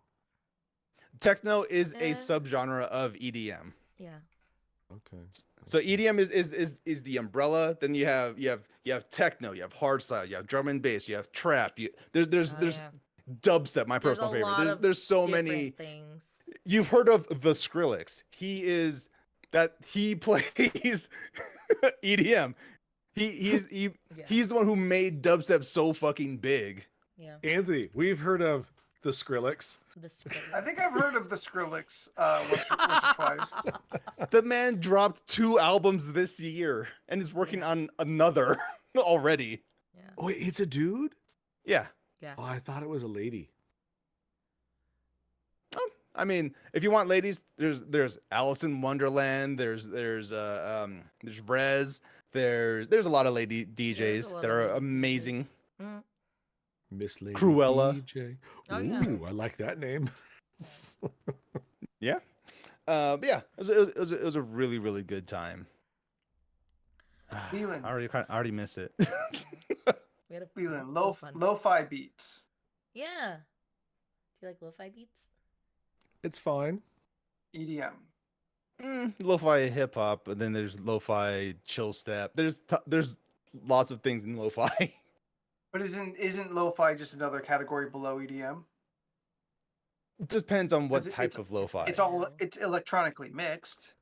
techno is a Eh. subgenre of EDM. Yeah. Okay. So EDM is the umbrella. Then you have techno, you have hardstyle, you have drum and bass, you have trap. There's Oh, there's yeah. dubstep, my There's personal a favorite. lot of There's so different many. things. you've heard of the Skrillex. He plays EDM. Yeah. He's the one who made dubstep so fucking big. Yeah. Anthony, we've heard of the Skrillex. I think I've heard of the Skrillex once or twice. The man dropped 2 albums this year and is working on another already. Yeah. Wait, it's a dude? Yeah. Yeah. Oh, I thought it was a lady. I mean, if you want ladies, there's Alice in Wonderland, there's Rez, there's a lot of lady DJs that are amazing. Mm. Miss Lady Cruella. DJ. Oh, Ooh, yeah. I like that name. Yeah. But yeah, it was a really, really good time. Feeling. I already miss it. We had a Feeling it was fun. lo-fi beats. Yeah. Do you like lo-fi beats? It's fine. EDM. Lo-fi hip hop, and then there's lo-fi chill step. There's lots of things in lo-fi. But isn't lo-fi just another category below EDM? It depends on what 'Cause type of lo-fi. It's electronically mixed.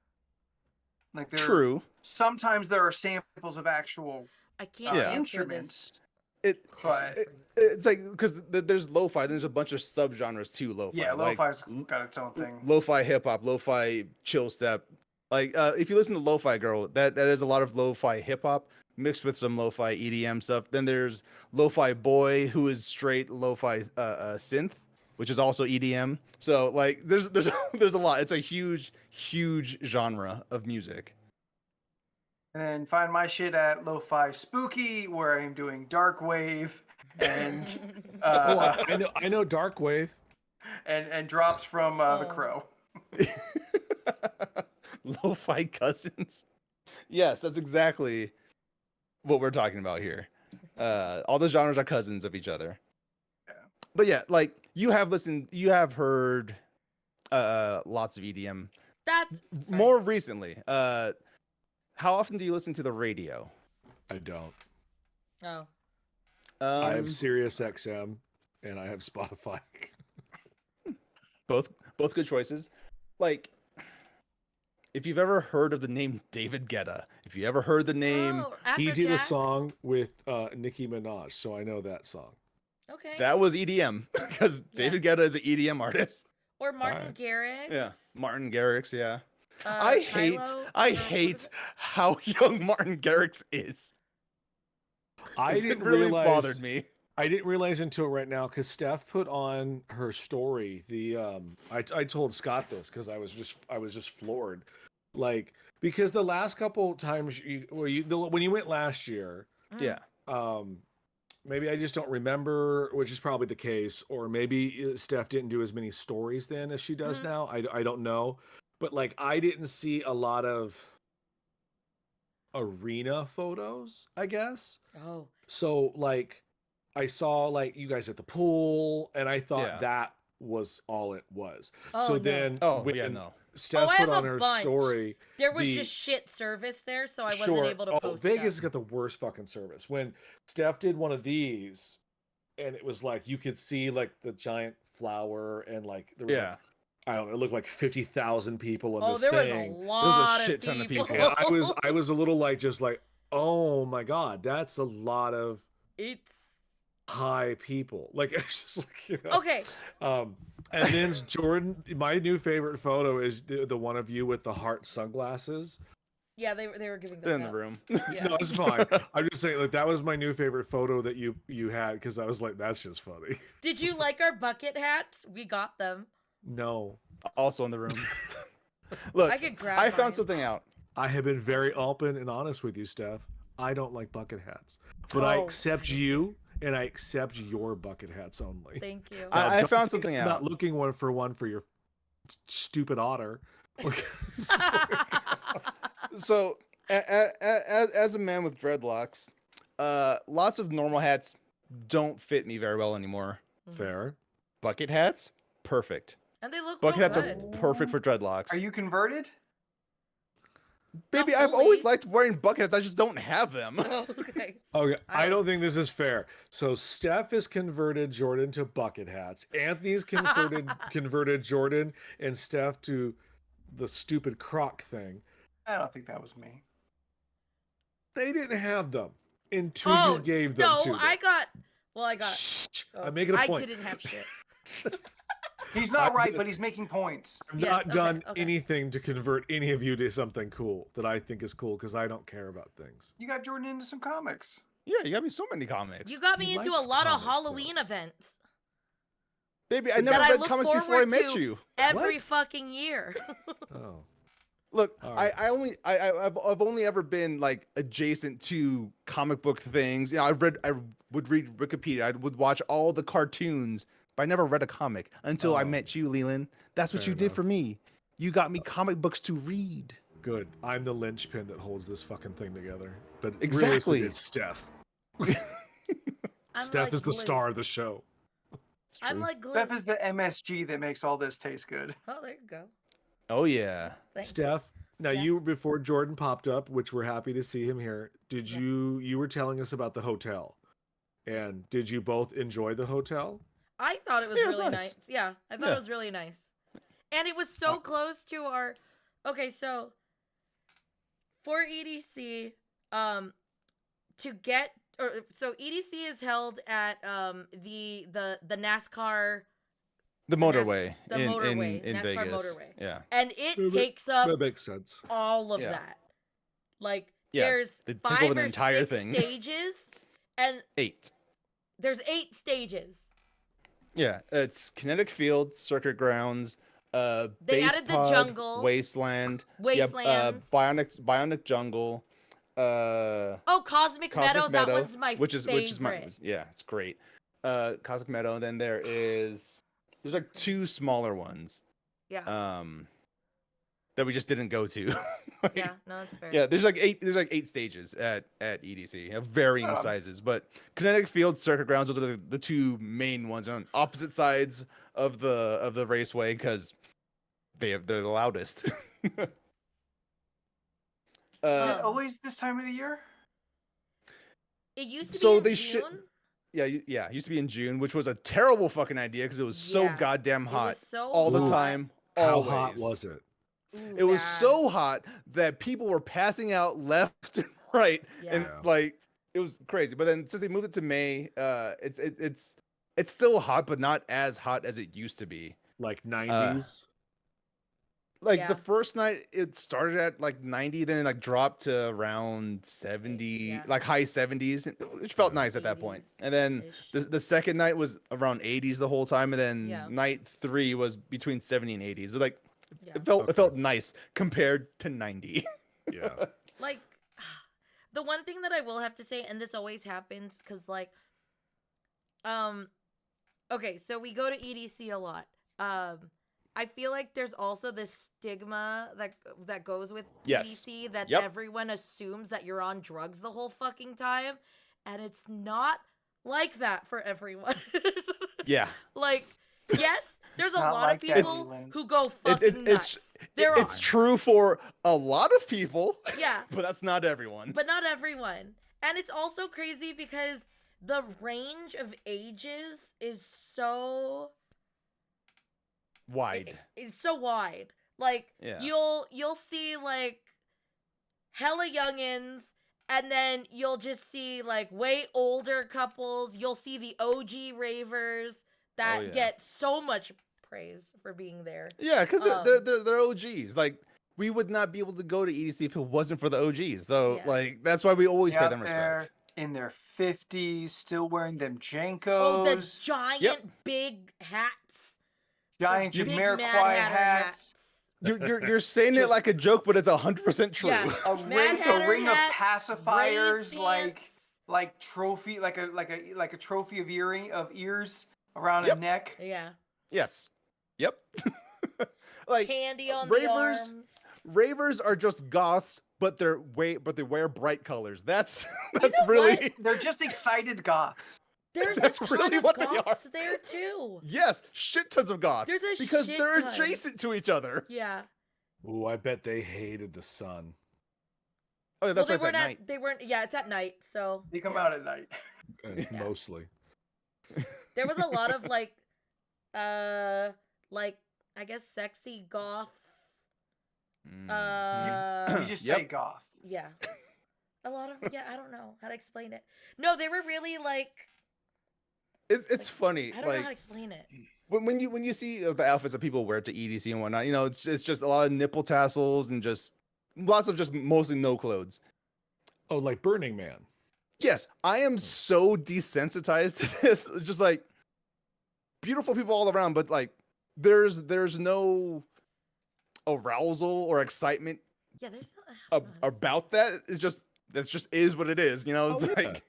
Like True. Sometimes there are samples of actual I can't Yeah. answer instruments, this. but It's like because there's lo-fi, there's a bunch of subgenres to lo-fi. yeah, like lo-fi's got its own thing. lo-fi hip hop, lo-fi chill step. Like if you listen to Lo-Fi Girl, that is a lot of lo-fi hip hop mixed with some lo-fi EDM stuff. Then there's Lo-Fi Boy, who is straight lo-fi synth, which is also EDM. So like there's a lot. It's a huge genre of music. And then find my shit at Lo-Fi Spooky, where I'm doing dark wave and Oh, I know Dark Wave. and drops from The Oh. Crow. Lo-fi cousins. Yes, that's exactly what we're talking about here. All the genres are cousins of each other. Yeah. But yeah, like you have heard lots of EDM That's sorry. more recently. How often do you listen to the radio? I don't. Oh. I have Sirius XM and I have Spotify. both good choices. Like if you've ever heard of the name David Guetta, if you ever heard the name, Oh, He did a Afrojack? song with Nicki Minaj, so I know that song. Okay. that was EDM because Yeah. David Guetta is an EDM artist. Or Martin Alright. Garrix. Yeah, Martin Garrix. Yeah, Kylo, I Kylo, hate how young Martin Garrix is. I It didn't really realize. bothered me. I didn't realize until right now because Steph put on her story. I told Scott this because I was just floored, like because the last couple times when you went last year, Mm. Yeah, maybe I just don't remember, which is probably the case, or maybe Steph didn't do as many stories then as she does Mhm. now. I don't know, but like I didn't see a lot of arena photos, I guess. Oh. So like I saw like you guys at the pool and I thought Yeah. that was all it was. Oh, so no. then Oh when yeah, no. Steph I put have on a her bunch. story. There was the- just shit service there, so I wasn't Sure. able to Oh, post Vegas has stuff. got the worst fucking service. When Steph did one of these and it was like you could see like the giant flower and like there was Yeah. like I don't know, it looked like 50,000 people in Oh, this there was thing. a lot shit of ton of people. people. And I was a little like just like, oh my god, that's a lot of It's high people. Like it's just like you know. okay. And then Jordan, my new favorite photo is the one of you with the heart sunglasses. Yeah, they were giving They're those in the out. room. Yeah. No, it's fine. I'm just saying like that was my new favorite photo that you had because I was like, that's just funny. Did you like our bucket hats? We got them. No, Also in the room. Look, I could grab I found mine. something out. I have been very open and honest with you, Steph. I don't like bucket hats, but I Oh, accept you and I accept your bucket hats only. Thank you. Now, I don't found think something I'm out. Not looking for one for your stupid otter. So, as a man with dreadlocks, lots of normal hats don't fit me very well anymore. Fair. Bucket hats, perfect. And they look Bucket real hats good. are perfect for dreadlocks. Are you converted? Baby, Not I've always fully. liked wearing bucket hats. I just don't have them. Oh, okay. Okay, I I- don't think this is fair. So Steph has converted Jordan to bucket hats. Anthony's converted Jordan and Steph to the stupid croc thing. I don't think that was me. They didn't have them until Oh you gave them no, to them. I got. Well, I got. Shh, Oh, I'm making a point. I didn't have shit. He's not I right, did- but he's making points. I've Yes, not okay, done okay. anything to convert any of you to something cool that I think is cool because I don't care about things. You got Jordan into some comics. Yeah, you got me so many comics. You got me He into a likes lot of comics, though. Halloween events Baby, I that never I read look comics before I forward met to you. every What? fucking year. Oh, Look, All right. I've only ever been like adjacent to comic book things. You know, I would read Wikipedia. I would watch all the cartoons, but I never read a comic until I Oh. met you, Leland. That's what Fair you did enough. for me. You got me comic books to read. good. I'm the linchpin that holds this fucking thing together. But Exactly. realistically, it's Steph. I'm Steph like is the glue. star of the show. I'm like glue. Steph is the MSG that makes all this taste good. Oh, there you go. Oh yeah. Thanks. Steph, now Yeah. you before Jordan popped up, which we're happy to see him here. Did Yeah. you were telling us about the hotel, and did you both enjoy the hotel? I thought it was Yeah, it was really nice. nice. Yeah, I thought Yeah. it was really nice. And it was so close to our. Okay, so for EDC, to get so EDC is held at the NASCAR, The motorway. the in, motorway, in NASCAR Vegas. motorway. Yeah. and it That takes up That makes sense. all of Yeah. that. Like Yeah, there's they take 5 over the or entire 6 thing. stages, and 8. there's 8 stages. Yeah, it's Kinetic Field, Circuit Grounds, They Base added the Pod, jungle. Wasteland, Wastelands. Bionic Jungle, Oh, Cosmic Meadow, that one's my which is my favorite. yeah, it's great. Cosmic Meadow, and then there's like 2 smaller ones Yeah, that we just didn't go to. yeah, no, that's fair. Yeah, there's like 8 stages at EDC of varying Um, sizes, but Kinetic Field, Circuit Grounds, those are the 2 main ones on opposite sides of the raceway because they're the loudest. Is it Um, always this time of the year? It used to So be in they June. should- yeah, it used to be in June, which was a terrible fucking idea because it was so Yeah, goddamn It hot was so all the Ooh. time. How always. hot was it? Ooh, It was bad. so hot that people were passing out left and right, and Yeah. like it was crazy. But then since they moved it to May, it's still hot, but not as hot as it used to be. Like 90s? Like Yeah. the first night, it started at like 90, then it like dropped to around 70, Yeah. like high 70s, which felt Yeah. nice at that point. 80s And then -ish. the second night was around 80s the whole time, and then Yeah. night 3 was between 70 and 80s. So like Yeah. it felt Okay. it felt nice compared to 90. Yeah. Like the one thing that I will have to say, and this always happens because like okay, so we go to EDC a lot. I feel like there's also this stigma that goes with Yes. EDC that Yep. everyone assumes that you're on drugs the whole fucking time, and it's not like that for everyone. Yeah. Like, yes, there's a not lot like of that, people Leland. who go fucking nuts. There It's are. true for a lot of people, Yeah. but that's not everyone. But not everyone. And it's also crazy because the range of ages is so Wide. it's so wide. Like Yeah. you'll see like hella youngins, and then you'll just see like way older couples. You'll see the OG ravers that yeah. get so much praise for being there. Yeah, because Um, they're OGs. Like we would not be able to go to EDC if it wasn't for the OGs. So Yeah. like that's why we always pay Out them there respect. in their 50s, still wearing them Oh, the Jankos, giant big hats. giant The big Jamiroquai Mad Hatter hats, You're saying it Just- like a joke, but it's 100% true. Yeah. a Mad ring, Hatter a ring of hats, pacifiers, brave like pants. trophy, like a trophy of ears around Yep. a neck. Yeah. Yes. Yep. like Candy on ravers- the arms. ravers are just goths, but they wear bright colors. That's know really They're just excited goths. There's That's a ton really of what they are. goths there too. yes, shit tons of goths. There's a because shit they're ton. adjacent to each other. Yeah. Ooh, I bet they hated the sun. Oh, yeah, that's well, right. That night. they weren't. Yeah, it's at night. So They come yeah. out at night. Yeah. Mostly. There was a lot of like I guess sexy goth. We just say Yep. goth. Yeah. A lot of I don't know how to explain it. No, they were really like It's funny. I don't know Like how to explain it. when you see the outfits that people wear to EDC and whatnot, it's just a lot of nipple tassels and just lots of just mostly no clothes. Oh, like Burning Man. Yes, I am so desensitized to this. It's just like beautiful people all around, but like there's no arousal or excitement Yeah, there's I don't know how to explain it. about that. It's just that's just is what it is. It's Oh, yeah. like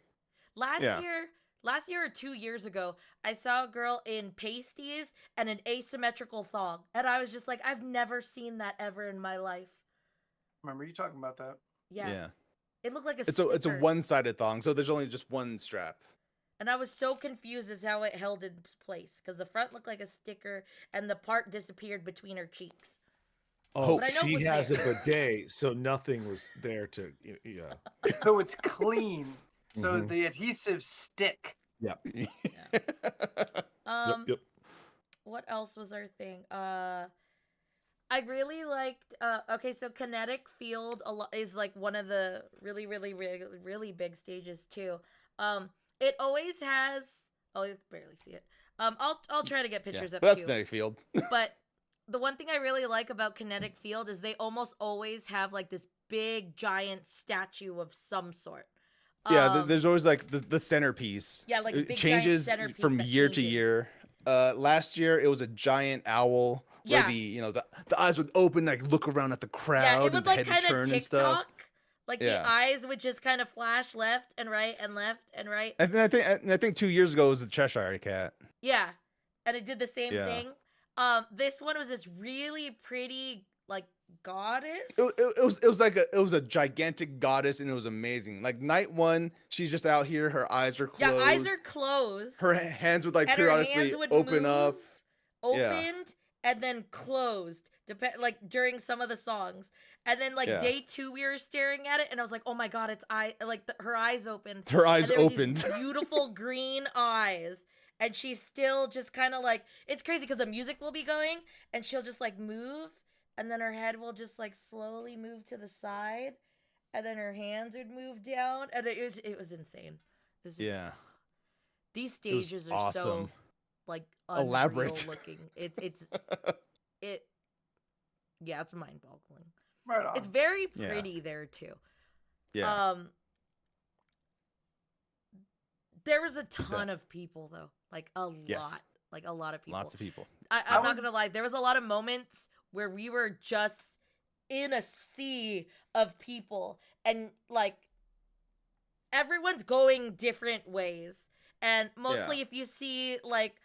Last year or 2 years ago, I saw a girl in pasties and an asymmetrical thong, and I was just like, I've never seen that ever in my life. Remember you talking about that? Yeah. It looked like a It's a sticker. one-sided thong, so there's only just one strap. And I was so confused as how it held its place because the front looked like a sticker and the part disappeared between her cheeks. Oh, But I know it she was has there. a bidet, so nothing was there to. Yeah. So it's clean. So Mhm. the adhesive stick. Yep. Yep. What else was our thing? I really liked okay, so kinetic field is like one of the really big stages too. It always has oh, you can barely see it. I'll try to get pictures up But that's too. kinetic field. But the one thing I really like about kinetic field is they almost always have like this big giant statue of some sort. Yeah, there's always like the centerpiece. Yeah, like It big changes giant centerpiece from that year to changes. year. Last year it was a giant owl where Yeah. the eyes would open, like look around at the crowd Yeah, it and would the like head would kind of turn and stuff. TikTok. Like Yeah. the eyes would just kind of flash left and right and left and right. And then I think 2 years ago it was the Cheshire Cat. Yeah. And it did the same Yeah. thing. This one was this really pretty like goddess. It was a gigantic goddess and it was amazing. Like night one, she's just out here, her eyes are closed. Yeah, eyes are closed. Her hands would like and her periodically hands would open up. opened and then closed like during some of the songs. And then like Yeah. day 2 we were staring at it and I was like, "Oh my god, it's her eyes opened." Her eyes and there were these opened. beautiful green eyes. And she's still just kind of like it's crazy because the music will be going and she'll just like move and then her head will just like slowly move to the side and then her hands would move down and it was insane. It was just, Yeah. these It was stages are so awesome. like Elaborate. unreal looking. Yeah, it's mind boggling. Right on. It's very Yeah. pretty there too. Yeah. There was a ton of people though, like a Yes. lot, like a lot of people. Lots of people. I'm not would- gonna lie. There was a lot of moments where we were just in a sea of people, and like everyone's going different ways. And mostly, if you see like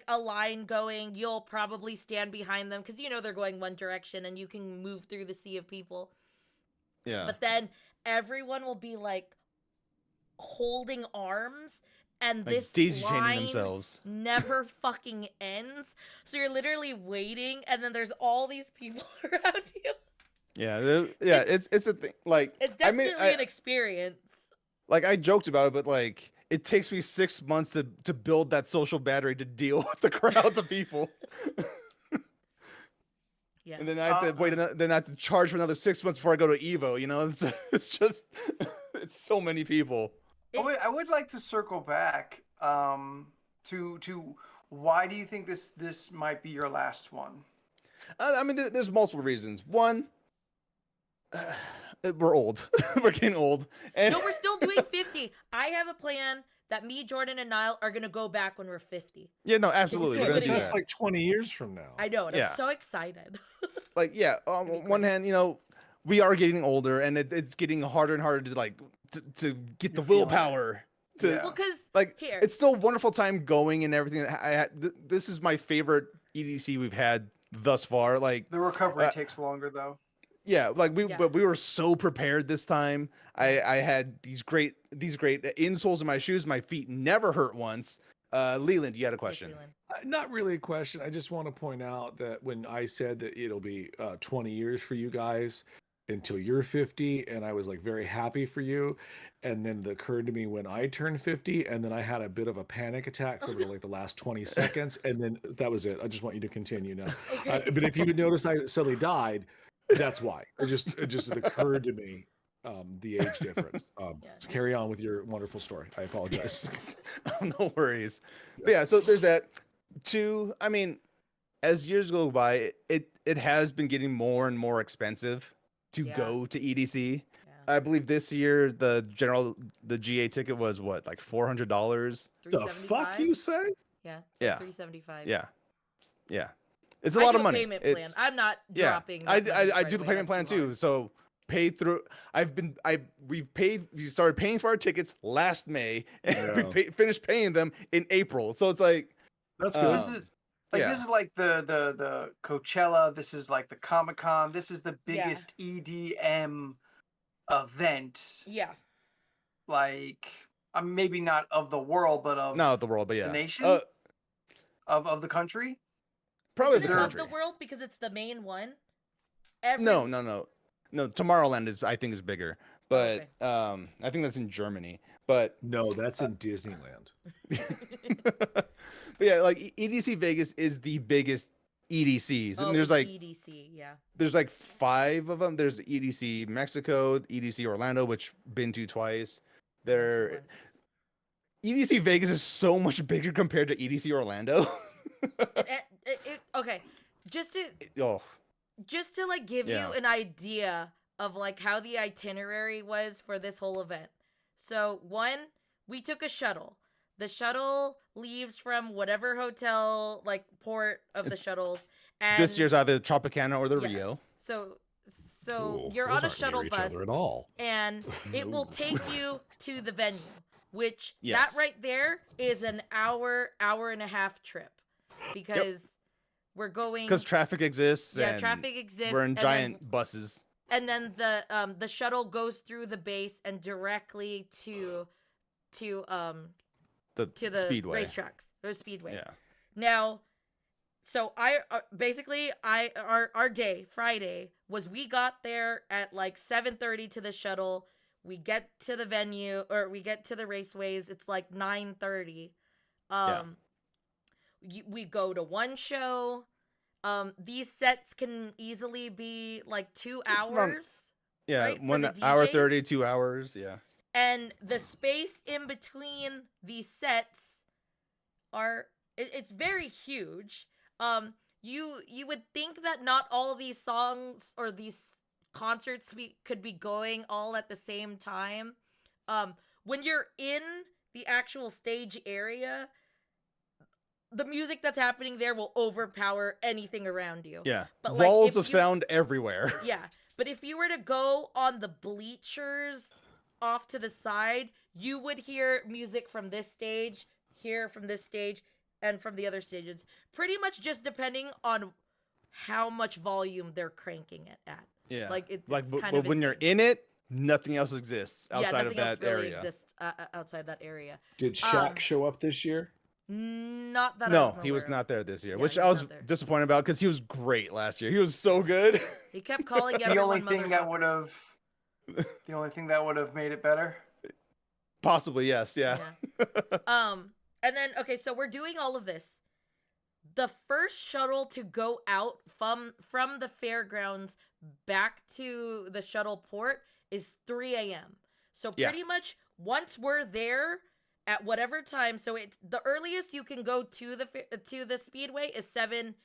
a line going, you'll probably stand behind them because they're going one direction, and you can move through the sea of people. Yeah. But then everyone will be like holding arms and Like this daisy chaining line themselves. never fucking ends. So you're literally waiting and then there's all these people around you. Yeah. Yeah. It's a thing. Like It's I mean, definitely an experience. like I joked about it, but like it takes me 6 months to build that social battery to deal with the crowds of people. Yeah. And then I have to wait. Then I have to charge for another 6 months before I go to Evo. It's just it's so many people. I would like to circle back to why do you think this might be your last one? I mean, there's multiple reasons. One, we're old. We're getting old. And No, we're still doing 50. I have a plan that me, Jordan, and Niall are gonna go back when we're 50. yeah, no, absolutely. Yeah, We're gonna but do that's that. like 20 years from now. I know, and Yeah. I'm so excited. Like, yeah. On one hand, we are getting older, and it's getting harder and harder to get the You're feeling it. willpower to Yeah. Well, because like. here, It's still a wonderful time going and everything. This is my favorite EDC we've had thus far. Like, The recovery takes longer though. yeah, like Yeah. but we were so prepared this time. I had these great insoles in my shoes. My feet never hurt once. Leland, you had a Yes, question. Leland. Not really a question. I just want to point out that when I said that it'll be 20 years for you guys, until you're 50, and I was like very happy for you. And then it occurred to me when I turned 50, and then I had a bit of a panic attack for like the last 20 seconds, and then that was it. I just want you to continue now. Okay. But if you would notice I suddenly died, that's why. It occurred to me, the age difference. Yeah. So carry on with your wonderful story. I apologize. No worries. But yeah, so there's that. Two, I mean, as years go by, it has been getting more and more expensive to Yeah. go to EDC. Yeah. I believe this year the GA ticket was what, like $400. The fuck you say? Yeah. It's Yeah. like 375. Yeah, yeah, it's a I lot do of money. Payment plan. I'm not Yeah, dropping. I that money I right do the away. payment plan That's too too. hard. So pay through. We started paying for our tickets last May, and we Yeah. finished paying them in April. So it's like, That's good. This is like yeah. this is like the Coachella. This is like the Comic-Con. This is the Yeah. biggest EDM event. Yeah. Like, maybe not of the world, but of not the world, but yeah, the nation, Uh, of the country. probably Isn't the it of country. the world because it's the main one? No. Tomorrowland is, I think, is bigger, but okay. I think that's in Germany. But No, that's in Disneyland. but yeah, like EDC Vegas is the biggest EDCs, and there's like EDC. Yeah. there's like 5 of them. There's EDC Mexico, EDC Orlando, which been to twice. There, EDC Vegas is so much bigger compared to EDC Orlando. Okay, just to Oh, like give Yeah. you an idea of like how the itinerary was for this whole event. So one, we took a shuttle. The shuttle leaves from whatever hotel, like port of the shuttles, and this year's either Tropicana or the Yeah. Rio. So Ooh, you're those on a aren't shuttle near each bus, other at all. and it will take you to the venue, which Yes. that right there is an hour and a half trip, because we're going. Because traffic exists. Yeah, and traffic exists. We're in and giant buses. then the shuttle goes through the base and directly to The the Speedway. racetracks or speedway. Yeah. Now, so our day Friday was, we got there at like 7:30 to the shuttle. We get to the venue, or we get to the raceways. It's like 9:30. We go to one show. These sets can easily be like 2 hours. Yeah, Right, for 1 the hour DJs? 30, 2 hours. Yeah. And the space in between these sets it's very huge. You would think that not all these songs or these concerts could be going all at the same time. When you're in the actual stage area, the music that's happening there will overpower anything around you. Yeah. But, like, walls if of you- sound everywhere. Yeah, but if you were to go on the bleachers off to the side, you would hear music from this stage, hear from this stage, and from the other stages. Pretty much just depending on how much volume they're cranking it at. Yeah. Like, it's but kind of when you're insane. in it, nothing else exists outside nothing of else that really area. exists outside that area. Did Shaq show up this year? Not that No, I'm he was aware of. not there this year, Yeah, which he I was was not there. disappointed about because he was great last year. He was so good. He kept calling The everyone only thing that would motherfuckers. have, the only thing that would have made it better. Possibly, yes. Yeah. And then, okay, so we're doing all of this. The first shuttle to go out from the fairgrounds back to the shuttle port is 3 a.m. So Yeah. pretty much once we're there at whatever time, so it's the earliest you can go to the speedway is 7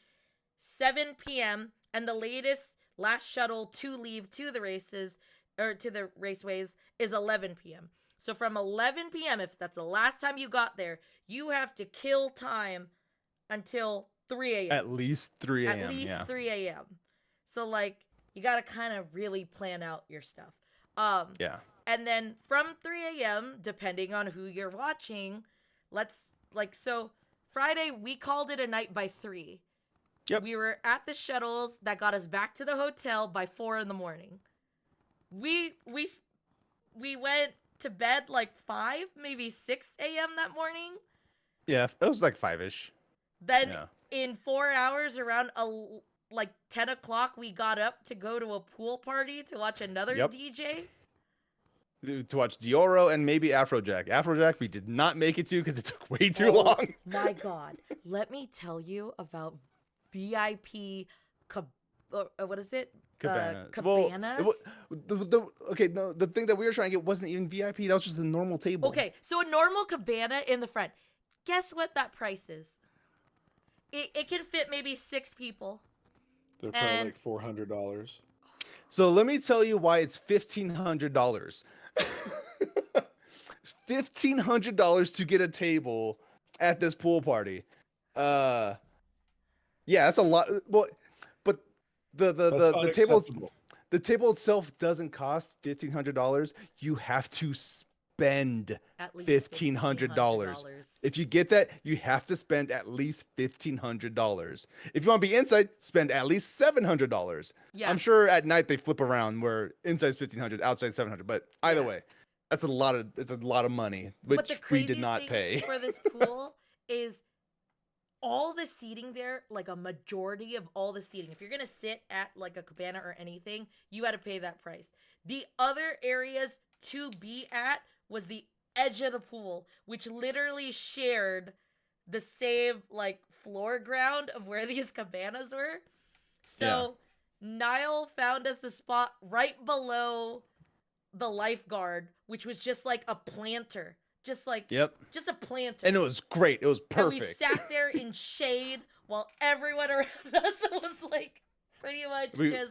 p.m. and the last shuttle to leave to the races or to the raceways is 11 p.m. So from 11 p.m., if that's the last time you got there, you have to kill time until 3 a.m. At least 3 a.m. At least yeah. 3 a.m. So, like, you got to kind of really plan out your stuff. Yeah. And then from 3 a.m., depending on who you're watching, so Friday, we called it a night by 3. Yep. We were at the shuttles that got us back to the hotel by 4 in the morning. We went to bed like 5, maybe 6 a.m. that morning. Yeah. It was like 5-ish. Then Yeah. in 4 hours, around like 10 o'clock we got up to go to a pool party to watch another Yep. DJ. To watch Dioro and maybe Afrojack. Afrojack we did not make it to because it took way too Oh long. my god. Let me tell you about VIP what is it? Cabanas. Cabanas. Okay, no, the thing that we were trying to get wasn't even VIP. That was just a normal table. Okay, so a normal cabana in the front. Guess what that price is? It can fit maybe 6 people. They're probably And- like $400. So let me tell you why it's $1,500. $1,500 to get a table at this pool party. Yeah, that's a lot. Well, but the table Unacceptable. the table itself doesn't cost $1,500. You have to spend At least $1,500. If you get that, you have to spend at least $1,500. If you want to be inside, spend at least $700. Yeah. I'm sure at night they flip around where inside's $1,500, outside $700. But either Yeah. way, it's a lot of money, But the which we did craziest not thing pay. for this pool is all the seating there, like a majority of all the seating. If you're gonna sit at like a cabana or anything, you had to pay that price. The other areas to be at was the edge of the pool, which literally shared the same like floor ground of where these cabanas were. So Niall found us a spot right below the lifeguard, which was just like a planter. Just like Yep. just a planter. And it was great. It was And we perfect. sat there in shade while everyone around us was like pretty much just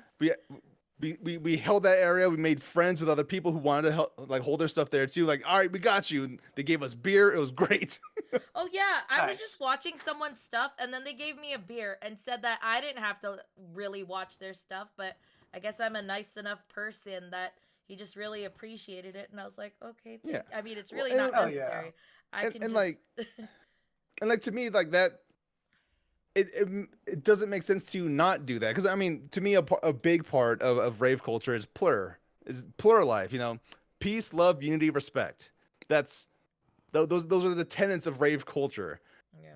we held that area. We made friends with other people who wanted to help, like hold their stuff there too. Like, all right, we got you. And they gave us beer. It was great. Oh yeah, I was Nice. just watching someone's stuff and then they gave me a beer and said that I didn't have to really watch their stuff, but I guess I'm a nice enough person that he just really appreciated it, and I was like, okay, Yeah. I mean, it's Well, really not hell yeah. necessary. I And- can and, just like, And like to me, like that, it doesn't make sense to not do that. Because I mean, to me, a big part of rave culture is plur life. You know, peace, love, unity, respect. Those are the tenets of rave culture. yeah.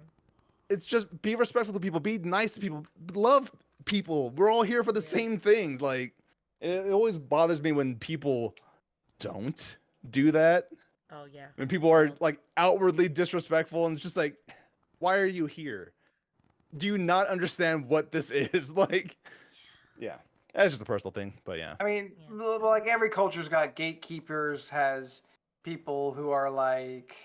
It's just be respectful to people, be nice to people, love people. We're all here for the Yeah. same things. Like it always bothers me when people don't do that. Oh yeah. When people are Wild. like outwardly disrespectful, and it's just like, why are you here? Do you not understand what this is? Like, yeah, that's just a personal thing, but yeah. I mean, Yeah. like every culture's got gatekeepers, has people who are like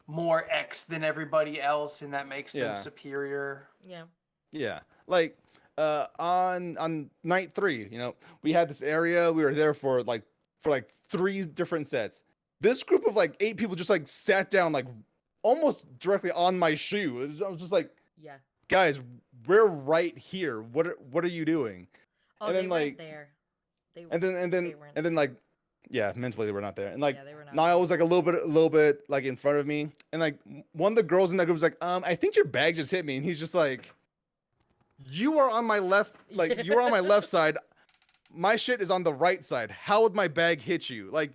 more X than everybody else, and that makes them Yeah. superior. Yeah. Yeah, like on night 3, you know, we had this area. We were there for like 3 different sets. This group of like 8 people just like sat down like almost directly on my shoe. I was just like, Yeah. guys, we're right here. What are you doing? Oh, And they then, weren't like- there. They And then they weren't. like, yeah, mentally they were not there. And like yeah, they were not. Niall was like a little bit like in front of me, and like one of the girls in that group was like, I think your bag just hit me, and he's just like, you are on my left, like you are on my left side, my shit is on the right side. How would my bag hit you? Like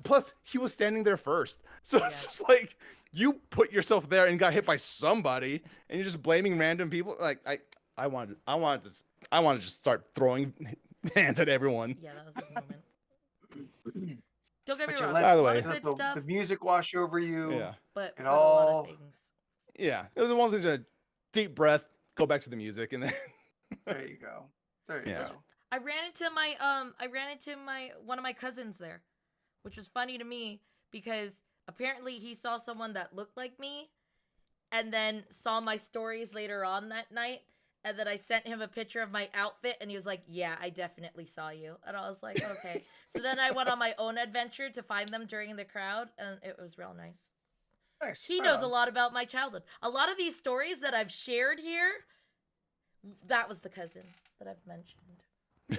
plus he was standing there first, so it's Yeah. just like you put yourself there and got hit by somebody, and you're just blaming random people. Like I wanted to just start throwing hands at everyone. Yeah, that was a moment. Don't get me But you wrong. let By the a lot way- of good the stuff, music wash over you. Yeah. but it a lot all- of things. Yeah, it was one of those deep breath, go back to the music, and then There you go. There you Yeah. go. I ran into my one of my cousins there, which was funny to me because apparently he saw someone that looked like me and then saw my stories later on that night, and then I sent him a picture of my outfit and he was like, "Yeah, I definitely saw you." And I was like, "Okay." So then I went on my own adventure to find them during the crowd, and it was real nice. Nice. He right knows a on. lot about my childhood. A lot of these stories that I've shared here, that was the cousin that I've mentioned. Yeah,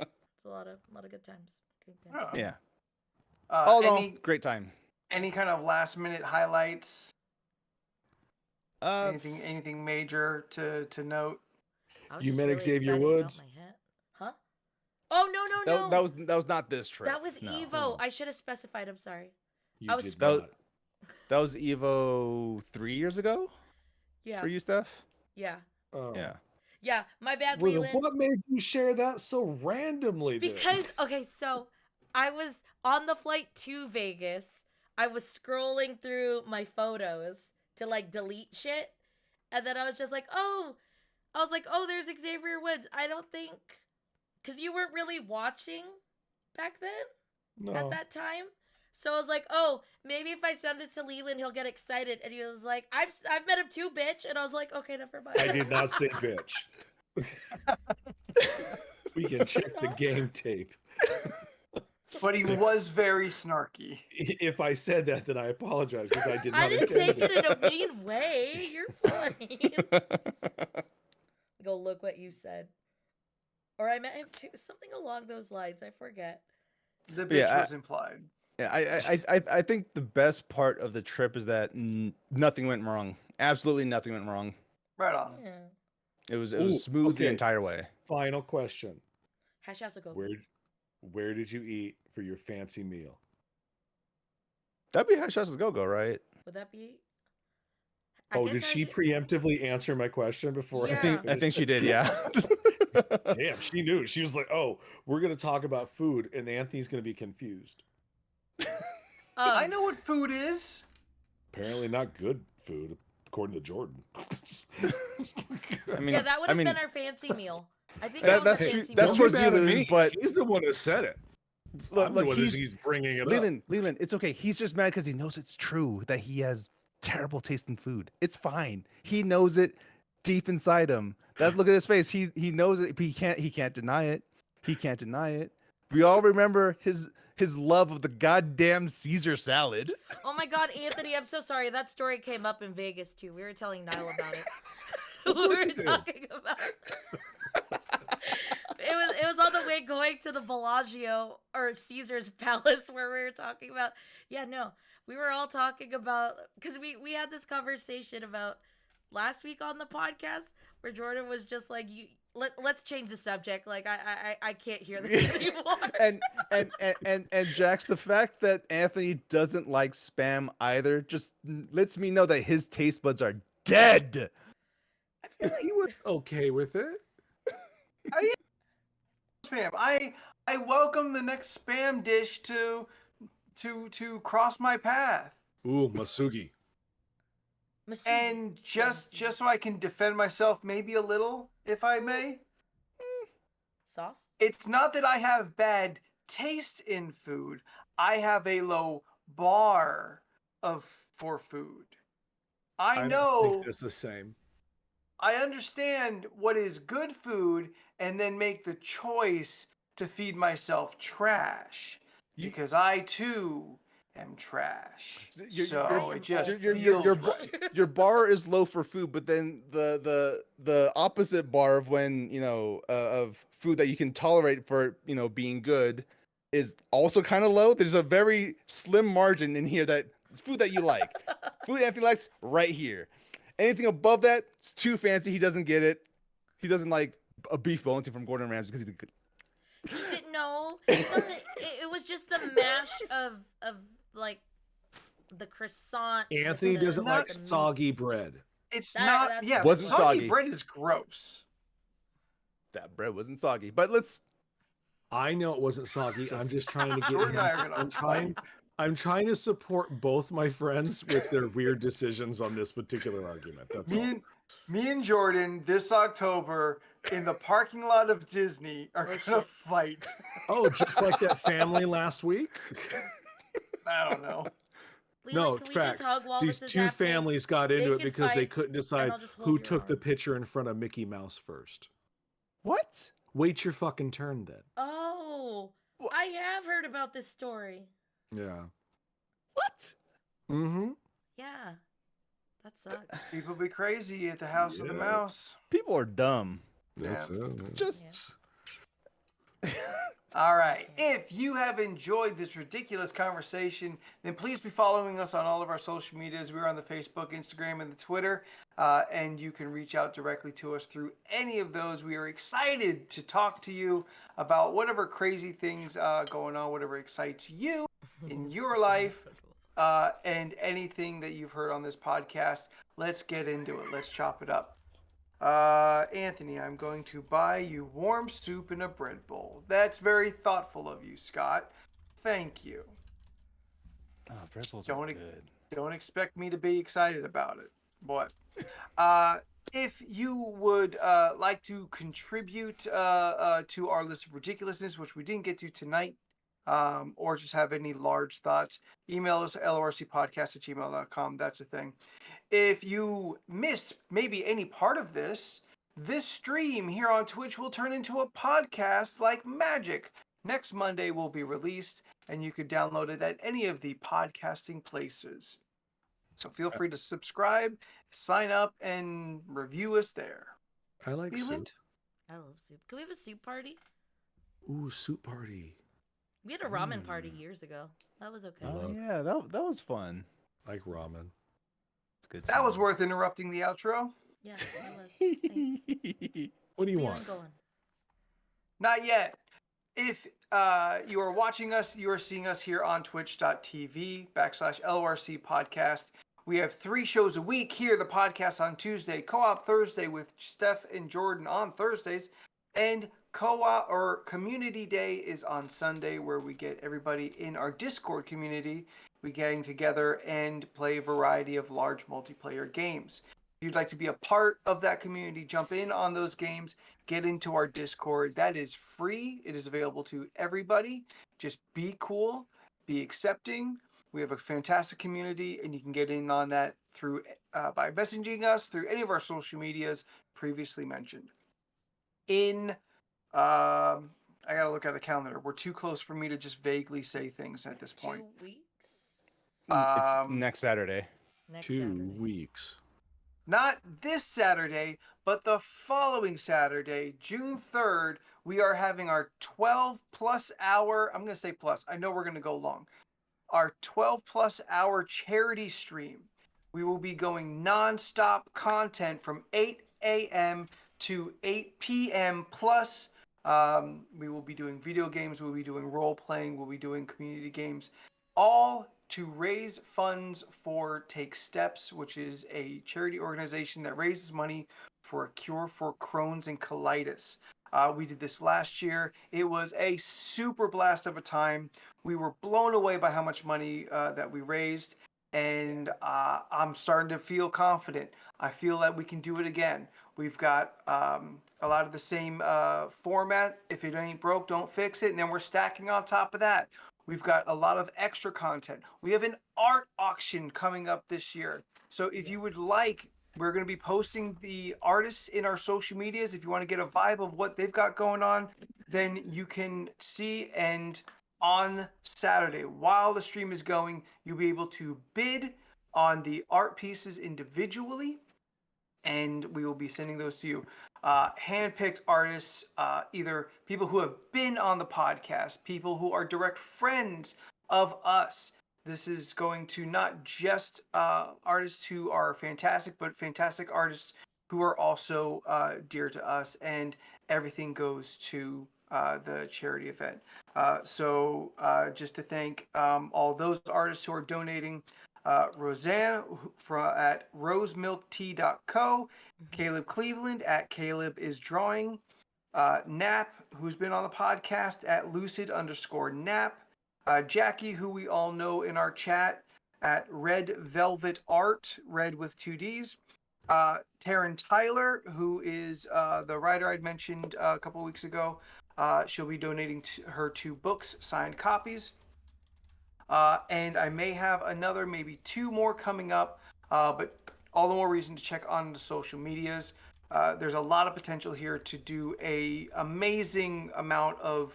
it's a lot of good times. Good times. Right on. yeah. Uh, All in all, any great time. any kind of last minute highlights? Uh, Anything major to note? I was You just met really Xavier excited about Woods? my hat. Huh? Oh no. that was not this trip. That was no. Evo. I should have specified. I'm sorry. You I was did scrolling- not. That was Evo 3 years ago Yeah. for you, Steph. Yeah. Oh. Yeah. Yeah, my bad, Well, Leland. what made you share that so randomly? Then? Because okay, so I was on the flight to Vegas. I was scrolling through my photos to like delete shit, and then I was just like, oh, I was like, oh, there's Xavier Woods. I don't think because you weren't really watching back then at no, that time. So I was like, oh, maybe if I send this to Leland, he'll get excited. And he was like, I've met him too, bitch. And I was like, okay, never mind. I did not say bitch. We can check the game tape. But he was very snarky. If I said that, then I apologize because I did not I didn't intend take it it. in a mean way. You're fine. Go look what you said. Or I meant him too. Something along those lines. I forget. The Yeah, bitch was implied. Yeah, I think the best part of the trip is that nothing went wrong. Absolutely nothing went wrong. Right on. Yeah. It was Ooh, smooth the okay. entire way. Final question: Hash house of go. Where did you eat for your fancy meal? That'd be Hash House's Go-Go, right? Would that be? Oh, did she preemptively answer my question before? Yeah. I think she did, yeah. Damn, she knew. She was like, "Oh, we're gonna talk about food, and Anthony's gonna be confused." I know what food is. Apparently, not good food, according to Jordan. I mean, Yeah, that would have been our fancy meal. I think That- that was that's our true- fancy that's meal. towards Don't be mad you, at Leland, but- he's the one who said it. Look, I'm the one he's he's bringing it up. Leland, it's okay. He's just mad because he knows it's true that he has terrible taste in food. It's fine. He knows it deep inside him. Look at his face. He knows it. But he can't deny it. He can't deny it. We all remember his love of the goddamn Caesar salad. Oh my god, Anthony, I'm so sorry. That story came up in Vegas too. We were telling Niall about it. Of we course were it did. talking about it was on the way going to the Bellagio or Caesar's Palace where we were talking about we were all talking about because we had this conversation about last week on the podcast where Jordan was just like let's change the subject, like I can't hear this anymore. and Jax, the fact that Anthony doesn't like spam either just lets me know that his taste buds are dead. I feel like He was okay with it. Spam. I welcome the next spam dish to cross my path. Ooh, masugi. And just so I can defend myself maybe a little, if I may. sauce. It's not that I have bad taste in food. I have a low bar for food. I don't know think it's the same. I understand what is good food and then make the choice to feed myself trash because I too am trash. It just feels right. Your bar is low for food, but then the opposite bar of when of food that you can tolerate for being good is also kind of low. There's a very slim margin in here that it's food that you like. Food Anthony likes right here. Anything above that, it's too fancy. He doesn't get it. He doesn't like a beef Wellington from Gordon Ramsay because He didn't know. It was just the mash of like the croissant. with Anthony the- doesn't like the meat. soggy bread. It's That- not. that's Yeah, what Wasn't soggy soggy. bread is gross. that bread wasn't soggy. But let's. I know it wasn't soggy. I'm just trying to get Jordan him. and I are gonna I'm trying to support both my friends with their weird decisions on this particular argument. That's all. Me and Jordan this October in the parking lot of Disney are Oh, gonna shit. fight. Oh, just like that family last week? I don't know. Leland, No, can we facts. just hug while These this is two happening? families got into They it can because they fight, couldn't decide I'll just hold who your took the arm. picture in front of Mickey Mouse first. What? Wait your fucking turn then. Oh, What? I have heard about this story. Yeah. What? Mm-hmm. Yeah, that sucks. People be crazy at the House of the Yeah. Mouse. People are dumb. That's it. Just. All right. If you have enjoyed this ridiculous conversation, then please be following us on all of our social medias. We're on the Facebook, Instagram, and the Twitter. And you can reach out directly to us through any of those. We are excited to talk to you about whatever crazy things going on, whatever excites you in your life, and anything that you've heard on this podcast. Let's get into it. Let's chop it up. Anthony, I'm going to buy you warm soup in a bread bowl. That's very thoughtful of you, Scott. Thank you. Oh, bread bowls are Don't good. don't expect me to be excited about it. But uh, if you would like to contribute to our list of ridiculousness, which we didn't get to tonight, or just have any large thoughts, email us at lorcpodcast@gmail.com. That's a thing. If you missed maybe any part of this stream here on Twitch will turn into a podcast like magic. Next Monday will be released, and you could download it at any of the podcasting places. So feel free to subscribe, sign up, and review us there. I like soup. Leland? I love soup. Can we have a soup party? Ooh, soup party. We had a ramen party years ago. That was okay. Oh yeah, that was fun. Like ramen. It's good. That was worth interrupting the outro. Yeah, that was. Thanks. What do you Leland, want? go on. Not yet. If you are watching us, you are seeing us here on twitch.tv/LORC podcast. We have 3 shows a week here. The podcast on Tuesday, Co-op Thursday with Steph and Jordan on Thursdays, and Co-op or Community Day is on Sunday, where we get everybody in our Discord community. We getting together and play a variety of large multiplayer games. If you'd like to be a part of that community, jump in on those games, get into our Discord. That is free. It is available to everybody. Just be cool, be accepting. We have a fantastic community, and you can get in on that through by messaging us through any of our social medias previously mentioned. I gotta look at a calendar. We're too close for me to just vaguely say things at this point. 2 weeks? It's next Saturday. Next 2 Saturday. weeks. Not this Saturday, but the following Saturday, June 3rd, we are having our 12 plus hour, I'm going to say plus, I know we're going to go long, our 12 plus hour charity stream. We will be going non-stop content from 8 a.m. to 8 p.m. plus. We will be doing video games, we'll be doing role playing, we'll be doing community games, all to raise funds for Take Steps, which is a charity organization that raises money for a cure for Crohn's and colitis. We did this last year. It was a super blast of a time. We were blown away by how much money that we raised, and I'm starting to feel confident. I feel that we can do it again. We've got a lot of the same format. If it ain't broke, don't fix it. And then we're stacking on top of that. We've got a lot of extra content. We have an art auction coming up this year. So if you would like, we're going to be posting the artists in our social medias. If you want to get a vibe of what they've got going on, then you can see. And on Saturday, while the stream is going, you'll be able to bid on the art pieces individually, and we will be sending those to you. Handpicked artists, either people who have been on the podcast, people who are direct friends of us. This is going to not just artists who are fantastic, but fantastic artists who are also dear to us, and everything goes to the charity event. So just to thank all those artists who are donating, Roseanne at rosemilktea.co, Caleb Cleveland at Caleb is Drawing, Nap, who's been on the podcast at lucid_nap, Jackie, who we all know in our chat at Red Velvet Art, red with 2 Ds, Taryn Tyler, who is the writer I'd mentioned a couple weeks ago. She'll be donating her 2 books, signed copies. And I may have another, maybe 2 more coming up, but all the more reason to check on the social medias. There's a lot of potential here to do a amazing amount of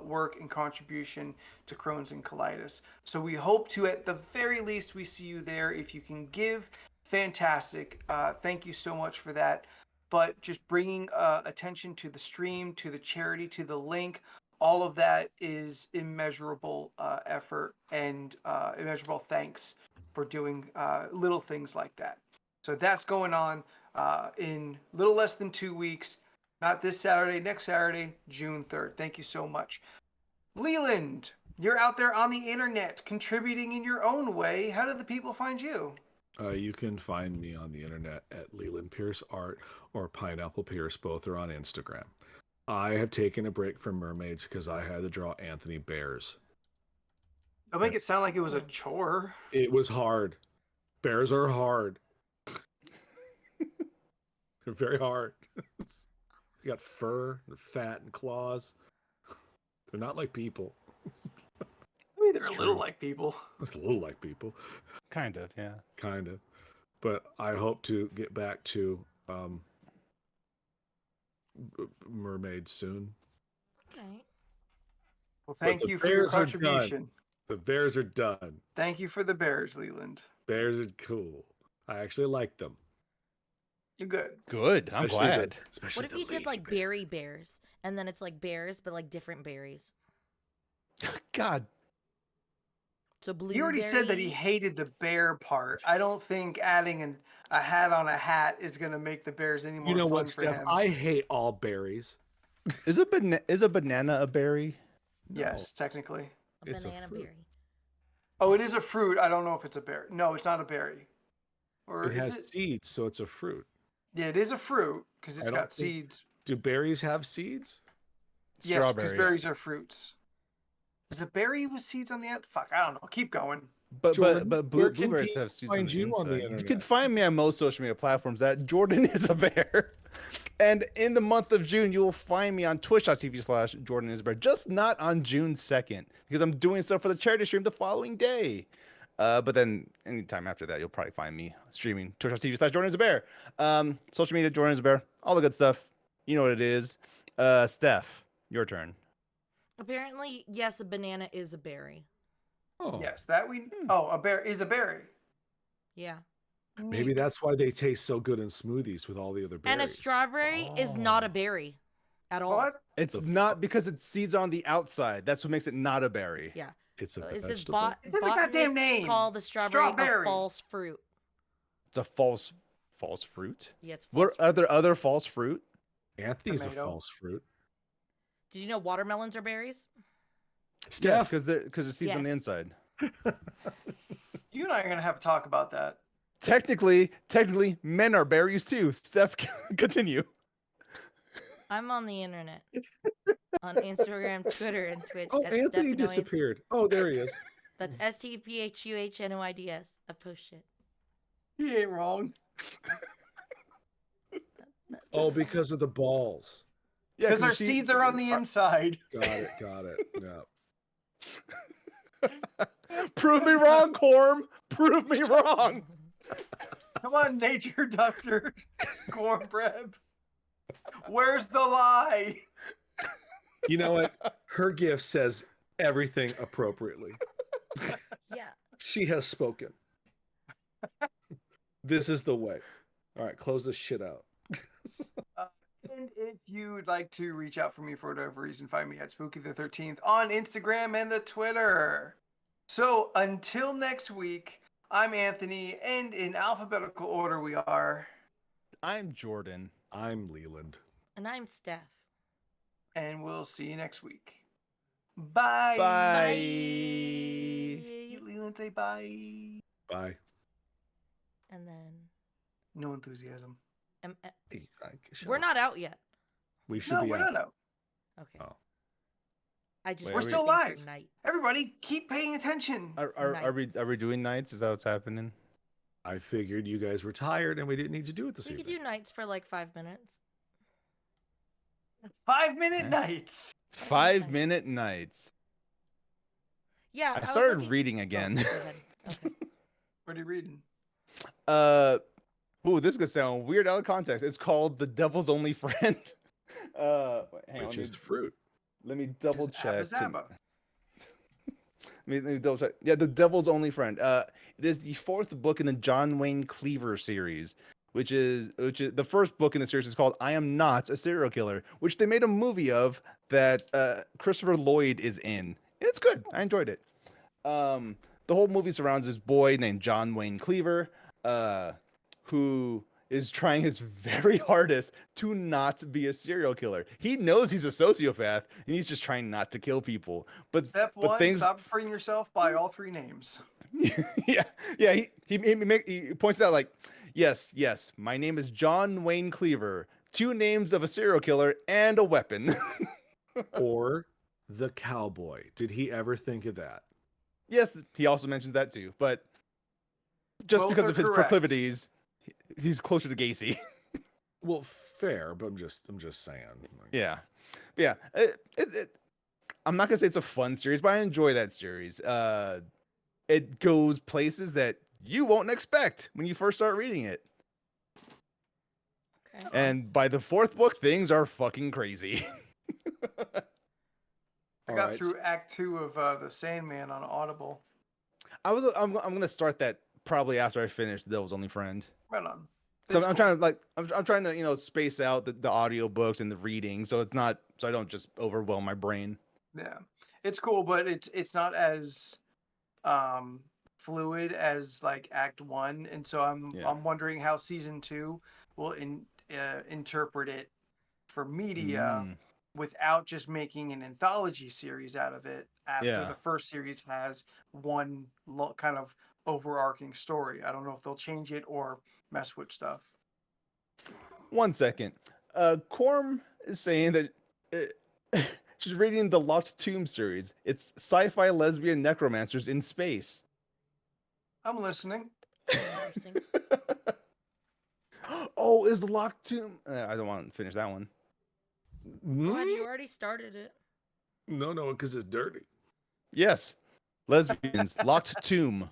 work and contribution to Crohn's and colitis. So we hope to, at the very least, we see you there. If you can give, fantastic. Thank you so much for that. But just bringing attention to the stream, to the charity, to the link, all of that is immeasurable effort and immeasurable thanks for doing little things like that. So that's going on in little less than 2 weeks. Not this Saturday, next Saturday, June 3rd. Thank you so much. Leland, you're out there on the internet contributing in your own way. How do the people find you? You can find me on the internet at Leland Pierce Art or Pineapple Pierce. Both are on Instagram. I have taken a break from mermaids because I had to draw Anthony Bears. Don't make it sound like it was a chore. It was hard. Bears are hard. They're very hard. They got fur, they're fat and claws. They're not like people. I mean, they're It's a little true. like people. It's a little like people. Kind of, yeah. Kind of. But I hope to get back to mermaids soon. Okay. Well, thank the you for your Bears are done. contribution. The bears are done. Thank you for the bears, Leland. Bears are cool. I actually like them. You're good. Good. I'm Especially glad. especially What if the you did like lady bear. berry bears, and then it's like bears, but like different berries? God. So blue. He already said that he hated the bear part. I don't think adding a hat on a hat is going to make the bears any more You know fun what, for Steph? him. I hate all berries. Is a banana a berry? No, Yes, technically. A it's a banana fruit. berry. Oh, it is a fruit. I don't know if it's a berry. No, it's not a berry. Or It is has it? seeds, so it's a fruit. Yeah, it is a fruit because I it's don't got think- seeds. Do berries have seeds? Yes, because Strawberry. berries are fruits. Is a berry with seeds on the end? Fuck, I don't know. Keep going. But Jordan, where can blueberries people have seeds on find the you on the inside. You can internet? find me on most social media platforms at Jordan is a bear. And in the month of June, you will find me on twitch.tv/Jordan is a bear. Just not on June 2nd because I'm doing stuff for the charity stream the following day. But then anytime after that, you'll probably find me streaming twitch.tv/Jordan is a bear. Social media, Jordan is a bear. All the good stuff. You know what it is. Steph, your turn. Apparently, yes, a banana is a berry. Oh, Yes, that we. Oh, a bear is a berry. Yeah. maybe Neat. that's why they taste so good in smoothies with all the other berries. And a strawberry is not a Oh. berry at all. What? It's The not fuck? because it's seeds on the outside. That's what makes it not a berry. Yeah. It's a It says vegetable. It's in the goddamn botanists name. call the strawberry Strawberry. a false fruit. It's a false fruit. Yeah, it's false What fruit. are there other false fruit? Anthony's a Tomato. false fruit. Did you know watermelons are berries? Steph, because there's seeds on the Yes. inside. You and I are gonna have to talk about that. Technically, men are berries too. Steph, continue. I'm on the internet. On Instagram, Twitter, and Twitch. oh, at Anthony Stephanoids. disappeared. Oh, there he is. That's STPHUHNOIDS. I post shit. He ain't wrong. Oh, because of the balls. Yeah, Because our seeds are on the inside. Got it. Got it. Yeah. Prove me wrong, Corm. Prove me wrong. Come on, nature doctor. Cornbread. Where's the lie? You know what? Her gift says everything appropriately. Yeah. She has spoken. This is the way. All right, close this shit out. And if you would like to reach out for me for whatever reason, find me at Spooky the 13th on Instagram and the Twitter. So until next week, I'm Anthony, and in alphabetical order we are. I'm Jordan. I'm Leland. And I'm Steph. And we'll see you next week. Bye. Bye. Leland, say bye. Bye. And then No enthusiasm. Hey, shut we're up. not out yet. We should No, be we're out. not out. Okay. Oh. I just Wait, We're want still to thank live. your night. Everybody, keep paying attention. Are we doing nights? Is that what's happening? I figured you guys were tired and we didn't need to do it this We could evening. do nights for like 5 minutes. 5-minute Okay. nights. 5-minute nights. Yeah. I was started looking- reading Oh, again. go ahead. Okay. What are you reading? Ooh, this is gonna sound weird out of context. It's called The Devil's Only Friend. Wait, hang on, Which let is me- fruit. Let me double Just check. Abba Let me double check. Yeah, The Devil's Only Friend. It is the 4th book in the John Wayne Cleaver series, which is the first book in the series is called I Am Not a Serial Killer, which they made a movie of that Christopher Lloyd is in. And it's good. I enjoyed it. The whole movie surrounds this boy named John Wayne Cleaver, who is trying his very hardest to not be a serial killer. He knows he's a sociopath and he's just trying not to kill people. But Step but one, things stop referring yourself by all 3 names. yeah, yeah. He points out like, yes, yes. My name is John Wayne Cleaver. 2 names of a serial killer and a weapon. Or the cowboy. Did he ever think of that? Yes, he also mentions that too, but just Both because are of his correct. proclivities, he's closer to Gacy. Well, fair, but I'm just saying. Like, Yeah, but yeah. I'm not gonna say it's a fun series, but I enjoy that series. It goes places that you won't expect when you first start reading it, Okay. and by the 4th book, things are fucking crazy. I all got right. through Act 2 of the Sandman on Audible. I'm gonna start that probably after I finish The Devil's Only Friend. Right on. So It's I'm cool. trying to I'm trying to space out the audiobooks and the reading so it's not so I don't just overwhelm my brain. Yeah, it's cool, but it's not as um fluid as like Act 1, and so Yeah. I'm wondering how season 2 will interpret it for media Mm, without just making an anthology series out of it after yeah. the first series has one kind of overarching story. I don't know if they'll change it or mess with stuff. 1 second. Corm is saying that she's reading the Locked Tomb series. It's sci-fi lesbian necromancers in space. I'm listening. Interesting. Oh, is the Locked Tomb? I don't want to finish that one. Go ahead, Mm, you already started it. no, because it's dirty. Yes, lesbians, Locked Tomb.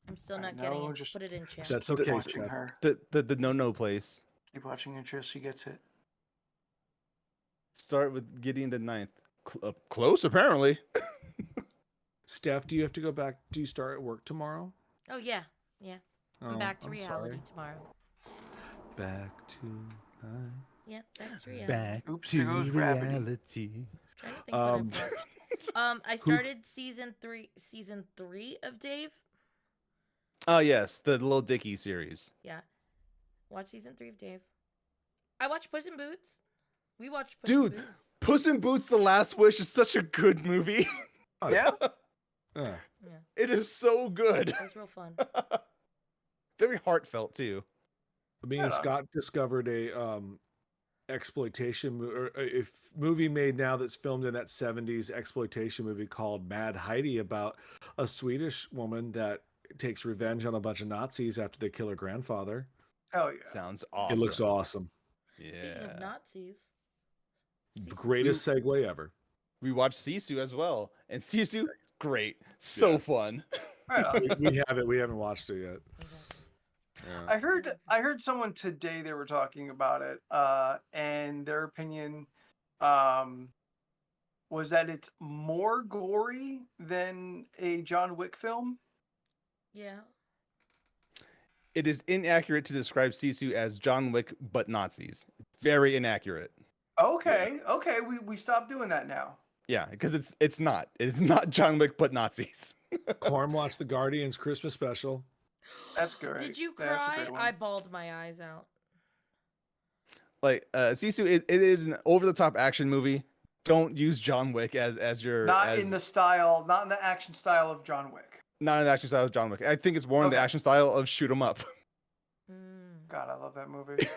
I'm still I not getting know, it. Just put it in chat. That's keep okay, watching Steph. her. The no place. Keep watching her until she gets it. Start with Gideon the Ninth. Close, apparently. Steph, do you have to go back? Do you start at work tomorrow? Oh yeah, yeah. I'm Oh, back to I'm reality sorry. tomorrow. Back to life. Yep, back to reality. Back Oops, to there goes Rabbity. reality. Trying to think what I've Um, watched. I started season three of Dave. Oh yes, the Little Dicky series. Yeah, watch season 3 of Dave. I watched Puss in Boots. We watched Puss Dude, in Boots. Puss in Boots: The Last Wish is such a good movie. Yeah, Yeah. Yeah, It is so good. it was real fun. Very heartfelt too. Me Right and on. Scott discovered a exploitation or a movie made now that's filmed in that 70s exploitation movie called Mad Heidi about a Swedish woman that takes revenge on a bunch of Nazis after they kill her grandfather. hell yeah. Sounds It awesome. looks awesome. Yeah. Speaking of Nazis, Greatest segue ever. We watched Sisu as well, and Sisu, great, so Yeah. fun. Right on. We haven't watched it yet. Yeah. I heard someone today, they were talking about it, and their opinion was that it's more gory than a John Wick film. Yeah. It is inaccurate to describe Sisu as John Wick but Nazis. Very inaccurate. Okay, okay, we stopped doing that now. Yeah, because it's not John Wick but Nazis. Corm watched the Guardians Christmas special. That's good. Did you That's a cry? good one. I bawled my eyes out. Like Sisu, it is an over the top action movie. Don't use John Wick as your Not in the style, not in the action style of John Wick. not in the action style of John Wick. I think it's more in the Okay. action style of shoot 'em up. Mm. God, I love that movie.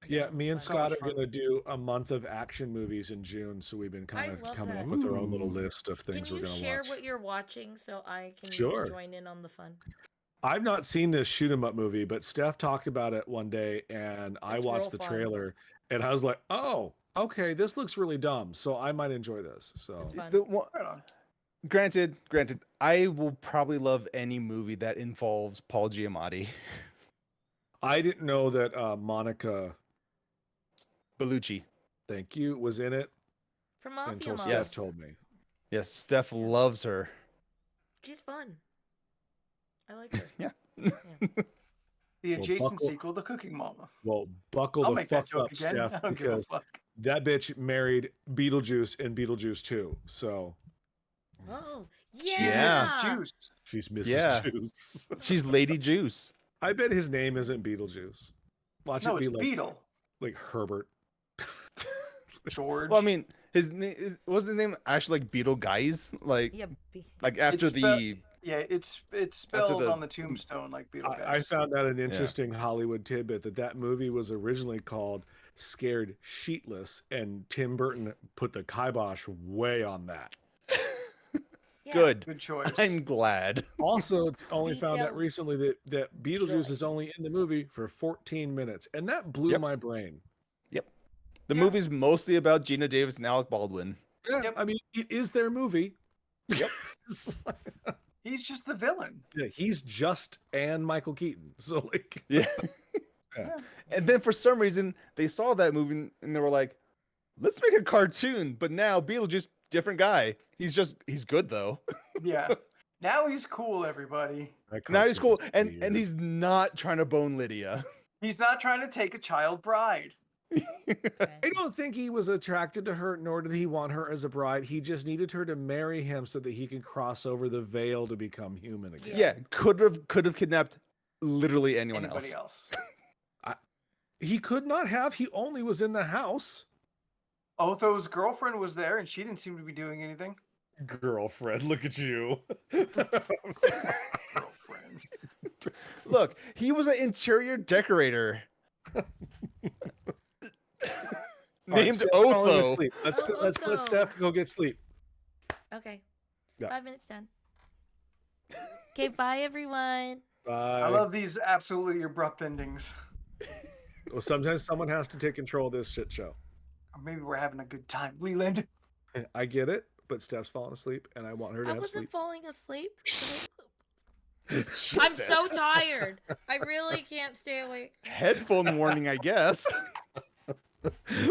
Yeah, it me was and fun. Scott much are fun. going to do a month of action movies in June, so we've been kind I of love coming that. up with our own little Ooh. list of Can things we're you going to share watch. what you're watching so I can Sure. join in on the fun? I've not seen this shoot 'em up movie, but Steph talked about it one day, and I It's watched real the fun. trailer, and I was like, "Oh, okay, this looks really dumb, so I might enjoy this." So It's fun. The one, Right on. granted, I will probably love any movie that involves Paul Giamatti. I didn't know that Monica, Bellucci. thank you, was in it From Mafia until Mom. Steph Yes. told me. Yes, Steph loves her. She's fun. I like her. Yeah. The Well, adjacent buckle- sequel, The Cooking Mama. Well, buckle I'll the make that fuck joke up, again. Steph, I don't give a because fuck. that bitch married Beetlejuice in Beetlejuice 2. So Oh, She's yeah. Mrs. Juice. she's Mrs. Yeah. Juice. She's Lady Juice. I bet his name isn't Beetlejuice. Watch No, it be it's like Beetle. Herbert. George. Well, I mean, his name wasn't his name actually like Beetle Guys? Like Yeah. after It's spell- the Yeah, it's after spelled the on the tombstone like Beetlejuice. I found out an interesting Hollywood tidbit that movie was originally called Scared Sheetless, and Tim Burton put the kibosh way on that. Yeah. good. Good choice. I'm glad. Also, only Beat found out Del- recently that Beetlejuice is Joyce. only in the movie for 14 minutes, and that blew Yep. my brain. Yep. The Yeah. movie's mostly about Gina Davis and Alec Baldwin. Yeah, Yep. I mean, it is their movie. Yep. It's like- He's just the villain. yeah, he's just and Michael Keaton. So like, Yeah. Yeah. And then for some reason they saw that movie and they were like, let's make a cartoon. But now Beetlejuice, different guy. He's good though. Yeah. Now he's cool, everybody. that Now he's cartoon cool. was And weird. he's not trying to bone Lydia. He's not trying to take a child bride. I don't think he was attracted to her, nor did he want her as a bride. He just needed her to marry him so that he could cross over the veil to become human again. Yeah, could have kidnapped literally anyone Anybody else. else? He could not have. He only was in the house. Otho's girlfriend was there, and she didn't seem to be doing anything. Girlfriend, look at you. Girlfriend. Look, he was an interior decorator. All right, Named Steph's falling Otho. asleep. Let's Oh, let Otho. Steph go get sleep. Okay. Yeah. 5 minutes done. Okay, bye everyone. Bye. I love these absolutely abrupt endings. Well, sometimes someone has to take control of this shit show. Or maybe we're having a good time. Leland. I get it, but Steph's falling asleep, and I want her to I have wasn't sleep. falling asleep. I'm so tired. I really can't stay awake. Headphone warning, I guess.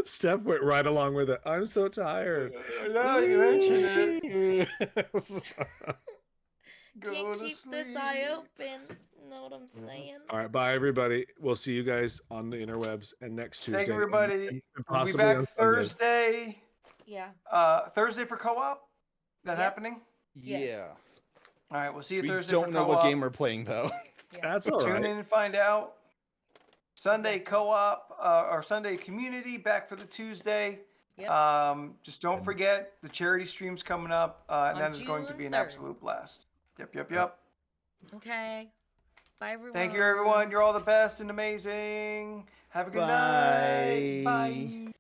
Steph went right along with it. I'm so tired. No, you mentioned it. Go Can't to keep this eye sleep. open. Know what I'm saying? All right, bye everybody. We'll see you guys on the interwebs and next Tuesday. Thank you, and- everybody. and We'll be possibly back on Sunday. Thursday. Yeah. Thursday for co-op. That Yes. happening? Yes. Yeah. All right, we'll see you We Thursday don't for know co-op. what game we're playing though. Yeah. That's all Tune right. in and find out. Sunday Exactly. co-op or Sunday community back for the Tuesday. Yep. Just don't forget the charity stream's coming up, and On that is going to be an June 3rd. absolute blast. Yep. Okay. Bye everyone. Thank you, everyone. You're all the best and amazing. Have a good night. Bye. Bye.